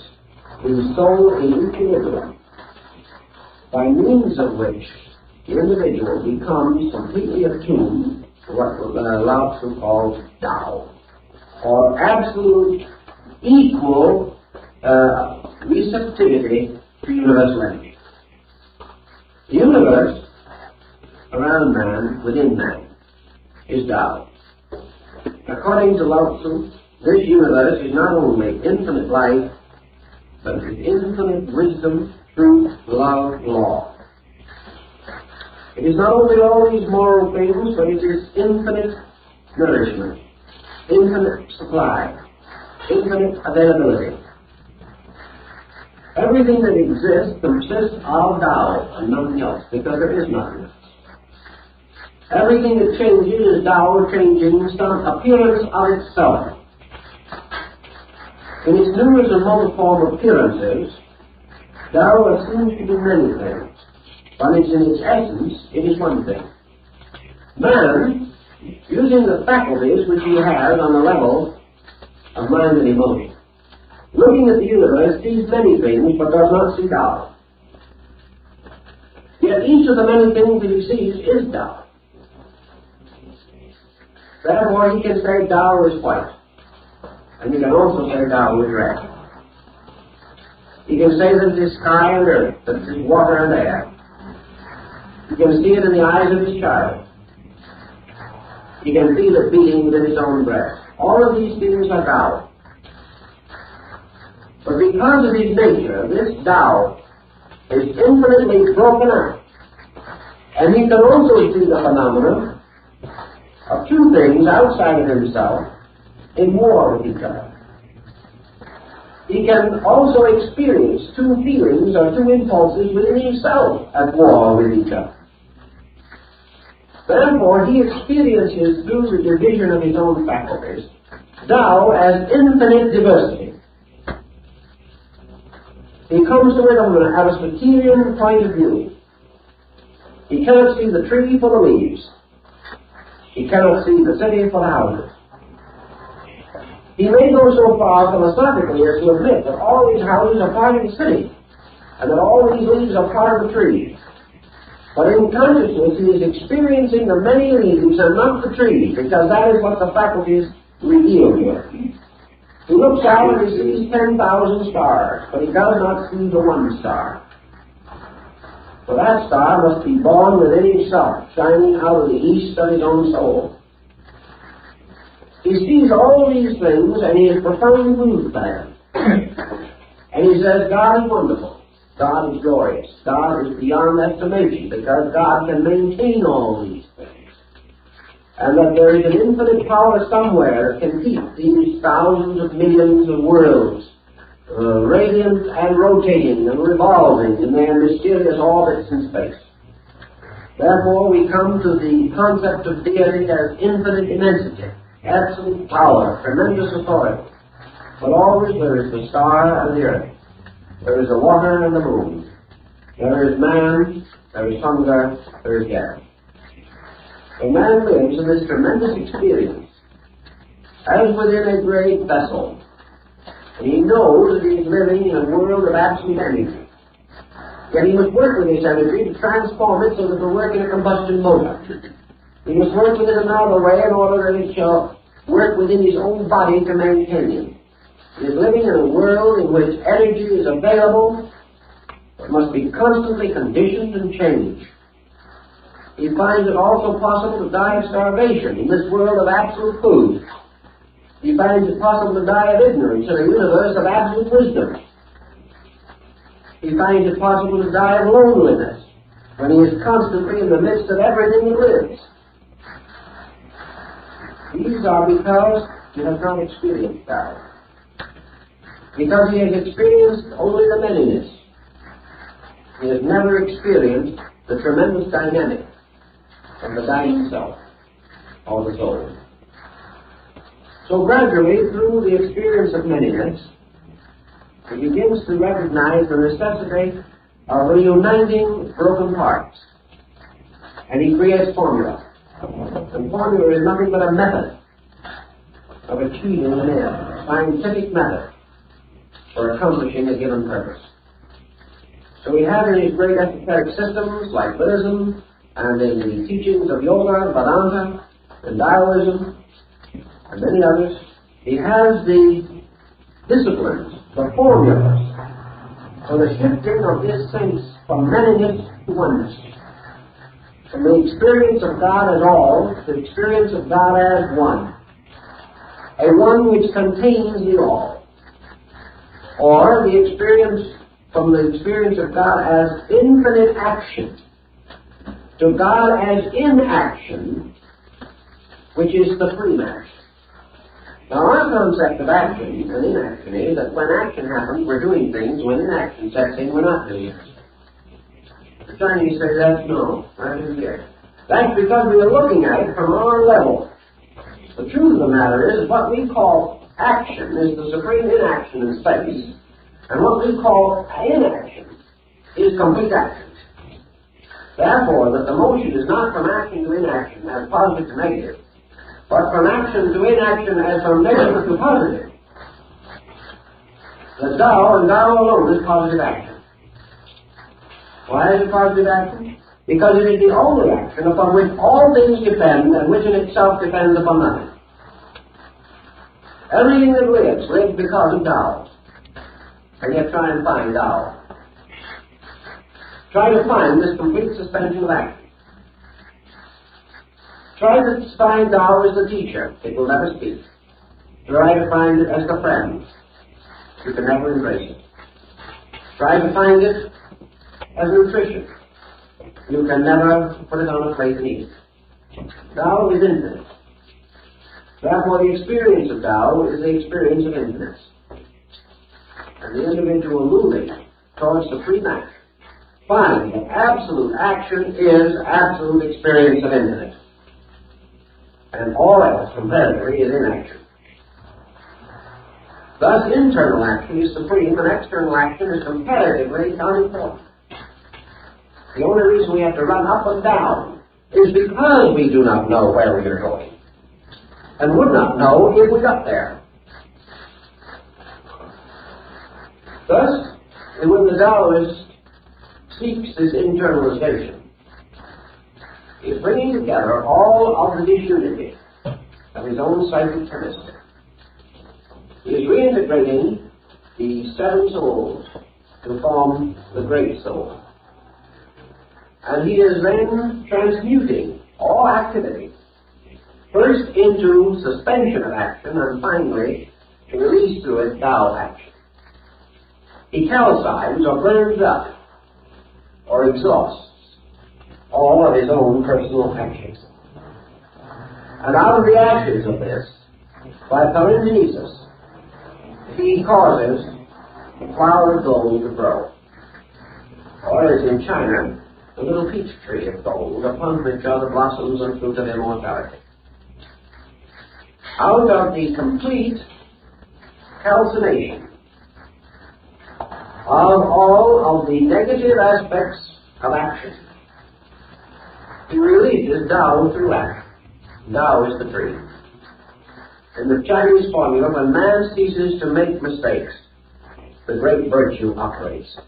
the soul in equilibrium, by means of which the individual becomes completely attuned to what Lao Tzu calls Tao, or absolute equal receptivity to universal energy. The universe around man, within man, is Tao. According to Lao Tzu, this universe is not only infinite life, but it is infinite wisdom, truth, love, law. It is not only all these moral things, but it is infinite nourishment, infinite supply, infinite availability. Everything that exists consists of Tao and nothing else, because there is nothing else. Everything that changes is Tao changing some appearance of itself. In its numerous and multiform appearances, Tao assumes to be many things, but in its essence, it is one thing. Man, using the faculties which he has on the level of mind and emotion, looking at the universe, sees many things, but does not see Tao. Yet each of the many things that he sees is Tao. Therefore, he can say Tao is white. And you can also say Tao is red. You can say that it is sky and earth, that it is water and air. You can see it in the eyes of his child. You can feel it beating within his own breast. All of these things are Tao. But because of his nature, this Tao is infinitely broken up. And he can also see the phenomenon of two things outside of himself in war with each other. He can also experience two feelings or two impulses within himself at war with each other. Therefore, he experiences through the division of his own faculties Tao as infinite diversity. He comes to it from an Aristotelian point of view. He cannot see the tree for the leaves. He cannot see the city for the houses. He may go so far philosophically as to admit that all these houses are part of the city, and that all these leaves are part of the trees. But in consciousness, he is experiencing the many leaves and not the trees, because that is what the faculties reveal here. He looks out and he sees 10,000 stars, but he does not see the one star. For that star must be born within himself, shining out of the east of his own soul. He sees all these things and he is profoundly moved by them. And he says, God is wonderful. God is glorious. God is beyond estimation, because God can maintain all these things. And that there is an infinite power somewhere that can keep these thousands of millions of worlds radiant and rotating and revolving in their mysterious orbits in space. Therefore, we come to the concept of deity as infinite immensity, absolute power, tremendous authority. But always there is the star and the earth. There is the water and the moon. There is man, there is hunger, there is death. A man lives in this tremendous experience as within a great vessel. And he knows that he is living in a world of absolute energy. Yet he must work with his energy to transform it so that it will work in a combustion motor. He must work with it another way in order that it shall work within his own body to maintain him. He is living in a world in which energy is available, but must be constantly conditioned and changed. He finds it also possible to die of starvation in this world of absolute food. He finds it possible to die of ignorance in a universe of absolute wisdom. He finds it possible to die of loneliness when he is constantly in the midst of everything that lives. These are because he has not experienced God. Because he has experienced only the manyness. He has never experienced the tremendous dynamic of the dying self, or the soul. So gradually, through the experience of manyness, he begins to recognize the necessity of reuniting broken parts. And he creates formula. And formula is nothing but a method of achieving an end, a scientific method for accomplishing a given purpose. So we have in these great esoteric systems like Buddhism, and in the teachings of Yoga, Vedanta, and Taoism, and many others, he has the disciplines, the formulas, for the shifting of his sense from manyness to oneness. From the experience of God as all to the experience of God as one. A one which contains the all. Or the experience from the experience of God as infinite action to God as inaction, which is the supreme action. Now our concept of action and inaction is that when action happens, we're doing things. When inaction sets in, we're not doing it. The Chinese say that's no, that isn't it. That's because we are looking at it from our level. The truth of the matter is what we call action is the supreme inaction in space, and what we call inaction is complete action. Therefore, that the motion is not from action to inaction as positive to negative, but from action to inaction as from negative to positive. The Tao and Tao alone is positive action. Why is it positive action? Because it is the only action upon which all things depend and which in itself depends upon nothing. Everything that lives because of Tao. And yet try and find Tao. Try to find this complete suspension of action. Try to find Tao as the teacher. It will never speak. Try to find it as the friend. You can never embrace it. Try to find it as nutrition. You can never put it on a plate and eat it. Tao is infinite. Therefore, the experience of Tao is the experience of infinite. And the individual moving towards supreme action finds that absolute action is absolute experience of infinite. And all else, comparatively, is inaction. Thus, internal action is supreme and external action is comparatively unimportant. The only reason we have to run up and down is because we do not know where we are going, and would not know if we got there. Thus, when the Taoist seeks this internalization, he is bringing together all of the disunity of his own psychic chemistry. He is reintegrating the seven souls to form the great soul. And he is then transmuting all activity, first into suspension of action, and finally to release through it Tao action. He calcines or burns up or exhausts all of his own personal actions. And out of the ashes of this, by palingenesis, he causes the flower of gold to grow. Or as in China, the little peach tree of gold, upon which are the blossoms and fruit of immortality. Out of the complete calcination of all of the negative aspects of action, he releases Tao through action. Tao is the tree. In the Chinese formula, when man ceases to make mistakes, the great virtue operates.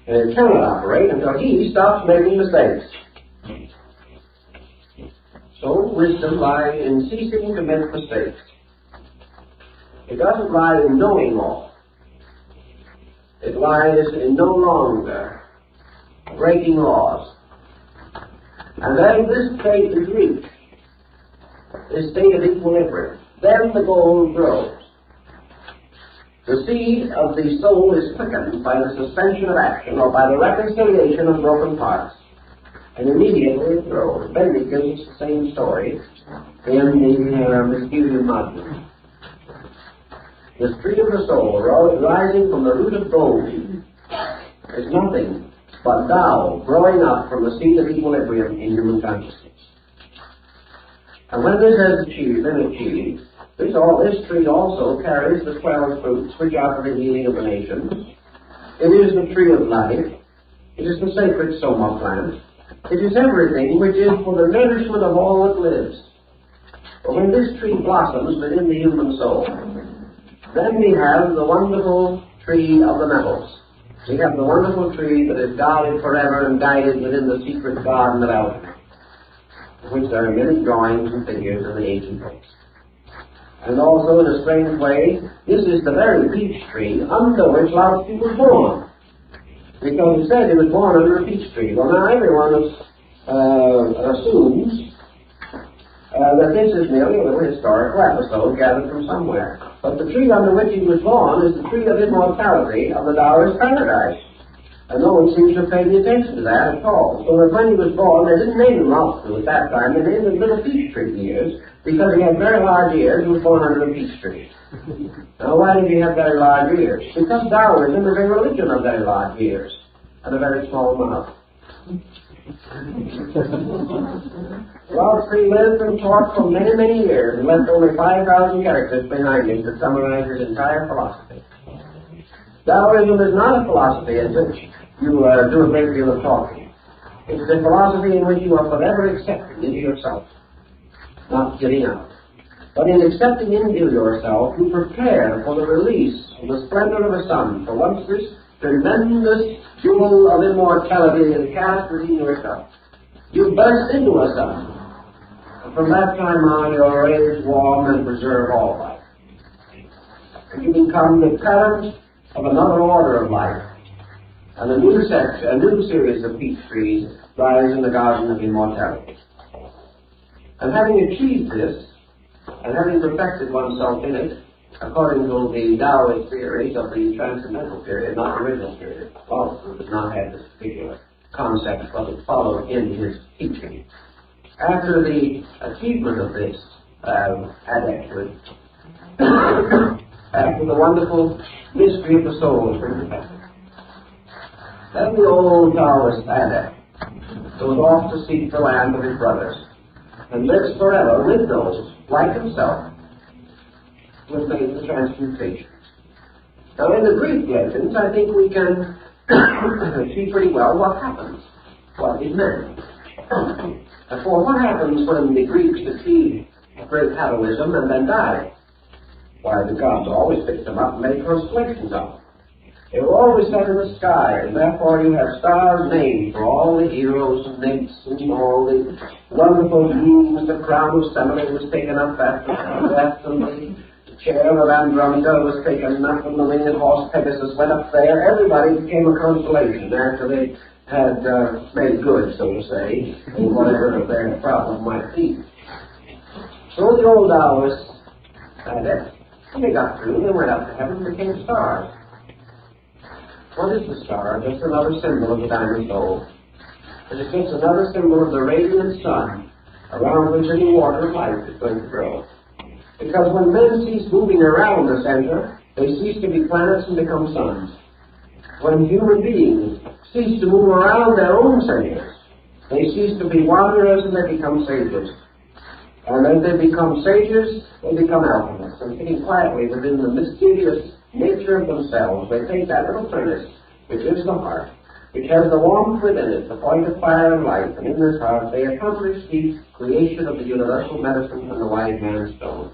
And it cannot operate until he stops making mistakes. So wisdom lies in ceasing to make mistakes. It doesn't lie in knowing all. It lies in no longer breaking laws. And then this state is reached, this state of equilibrium. Then the gold grows. The seed of the soul is quickened by the suspension of action or by the reconciliation of broken parts. and immediately it grows. Benedict gives us the same story in the Mysterium Magnum. This tree of the soul, rising from the root of bone, is nothing but Tao growing up from the seed of equilibrium in human consciousness. And when this has been achieved, this tree also carries the 12 fruits which are for the healing of the nations. It is the tree of life. It is the sacred soma plant. It is everything which is for the nourishment of all that lives. But when this tree blossoms within the human soul, then we have the wonderful tree of the metals. We have the wonderful tree that is guarded forever and guided within the secret garden of Alchemy, in which there are many drawings and figures in the ancient books. And also, in a strange way, this is the very peach tree under which Laozi was born. Because he said he was born under a peach tree. Well, now everyone assumes that this is merely a little historical episode gathered from somewhere. But the tree under which he was born is the tree of immortality of the Taoist paradise. And no one seems to have paid any attention to that at all. So that when he was born, they didn't name him Laozi at that time. They named him Little Peach Tree ears, because he had very large ears. He was born under a peach tree. Now, why did he have very large ears? Because Taoism is a religion of very large ears and a very small mouth. Laozi lived and taught for many, many years and left only 5,000 characters behind him to summarize his entire philosophy. Taoism is not a philosophy in which you do a great deal of talking. It's a philosophy in which you are forever accepting into yourself, not giving out. But in accepting into yourself, you prepare for the release of the splendor of a sun. For once this tremendous jewel of immortality is cast within yourself, you burst into a sun. And from that time on, your rays warm and preserve all life. And you become the current of another order of life. And a new series of peach trees rise in the garden of immortality. And having achieved this, and having perfected oneself in it, according to the Taoist theories of the transcendental period, not the original period, Lao does not have this particular concept, but it followed in his teaching. After the achievement of this adepthood, after the wonderful mystery of the soul has been perfected, then the old Taoist adept goes off to seek the land of his brothers and lives forever with those, like himself, who have made the transmutation. Now, in the Greek legends, I think we can see pretty well what happens, what is meant. For what happens when the Greeks achieve great heroism and then die? Why, the gods always picked them up and made constellations of them. They were always set in the sky, and therefore you have stars named for all the heroes and nymphs and all the wonderful beings. The crown of Semele was taken up after death, and the chair of Andromeda was taken up, and the winged horse Pegasus went up there. Everybody became a constellation after they had made good, so to say, in whatever their problem might be. So the old Taoists had it. When they got through, they went up to heaven and became stars. What is the star? Just another symbol of the diamond soul. It is just another symbol of the radiant sun around which any water of life is going to grow. Because when men cease moving around the center, they cease to be planets and become suns. When human beings cease to move around their own centers, they cease to be wanderers and they become sages. And as they become sages, they become alchemists. And sitting quietly within the mysterious nature of themselves, they take that little furnace, which is the heart, which has the warmth within it, the point of fire and life, and in this heart they accomplish the creation of the universal medicine and the wise man's stone.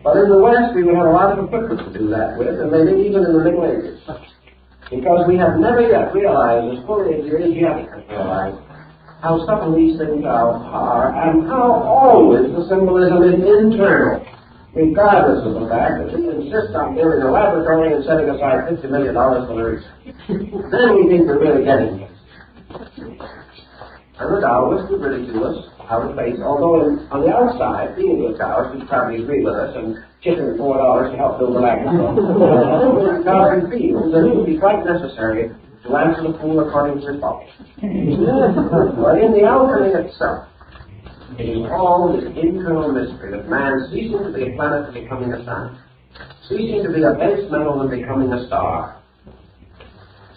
But in the West, we would have a lot of equipment to do that with, and maybe even in the Middle Ages. Because we have never yet realized, as fully as the Asiatic has realized, how subtle these things are, and how always the symbolism is internal, regardless of the fact that we insist on building a laboratory and setting aside $50 million for the research. Then we think we're really getting it. And the Taoists would ridicule us out of face, although on the outside, being a Taoist, would probably agree with us and chip in $4 to help build the laboratory. Because he feels that it would be quite necessary to answer the fool according to his fault. But in the alchemy itself, it is all this internal mystery of man ceasing to be a planet and becoming a sun, ceasing to be a base metal and becoming a star,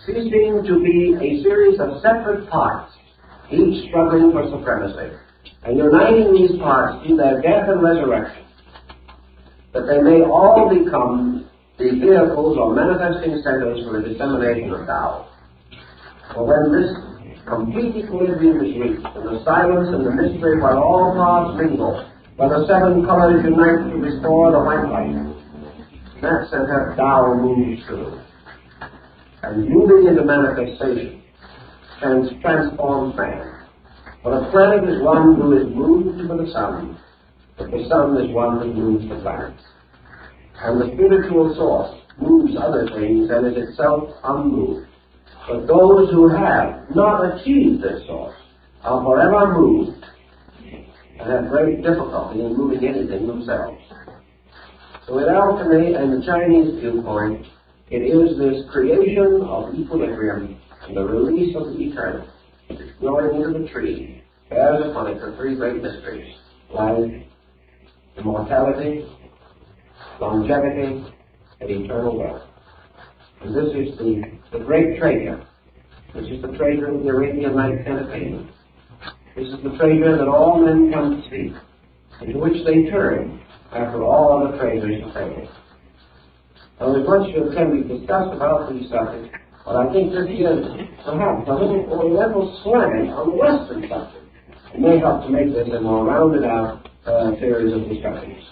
ceasing to be a series of separate parts, each struggling for supremacy, and uniting these parts through their death and resurrection, that they may all become the vehicles or manifesting centers for the dissemination of Tao. For when this complete equilibrium is reached, and the silence and the mystery where all parts mingle, where the seven colors unite to restore the white light, that center Tao moves through. And moving into manifestation transforms man. For the planet is one who is moved for the sun, but the sun is one who moves the planets. And the spiritual source moves other things and is itself unmoved. But those who have not achieved this source are forever moved and have great difficulty in moving anything themselves. So in alchemy and the Chinese viewpoint, it is this creation of equilibrium and the release of the eternal, which growing into the tree bears upon it the three great mysteries: life, immortality, longevity, and eternal wealth. And this is the great treasure, which is the treasure of the Arabian Nights entertainment. This is the treasure that all men come to seek, and to which they turn after all other treasures are failed. Now, there's much can be discussed about these subjects, but I think this is perhaps a little oriental slant on the Western subject. It may help to make this a more rounded out series of discussions.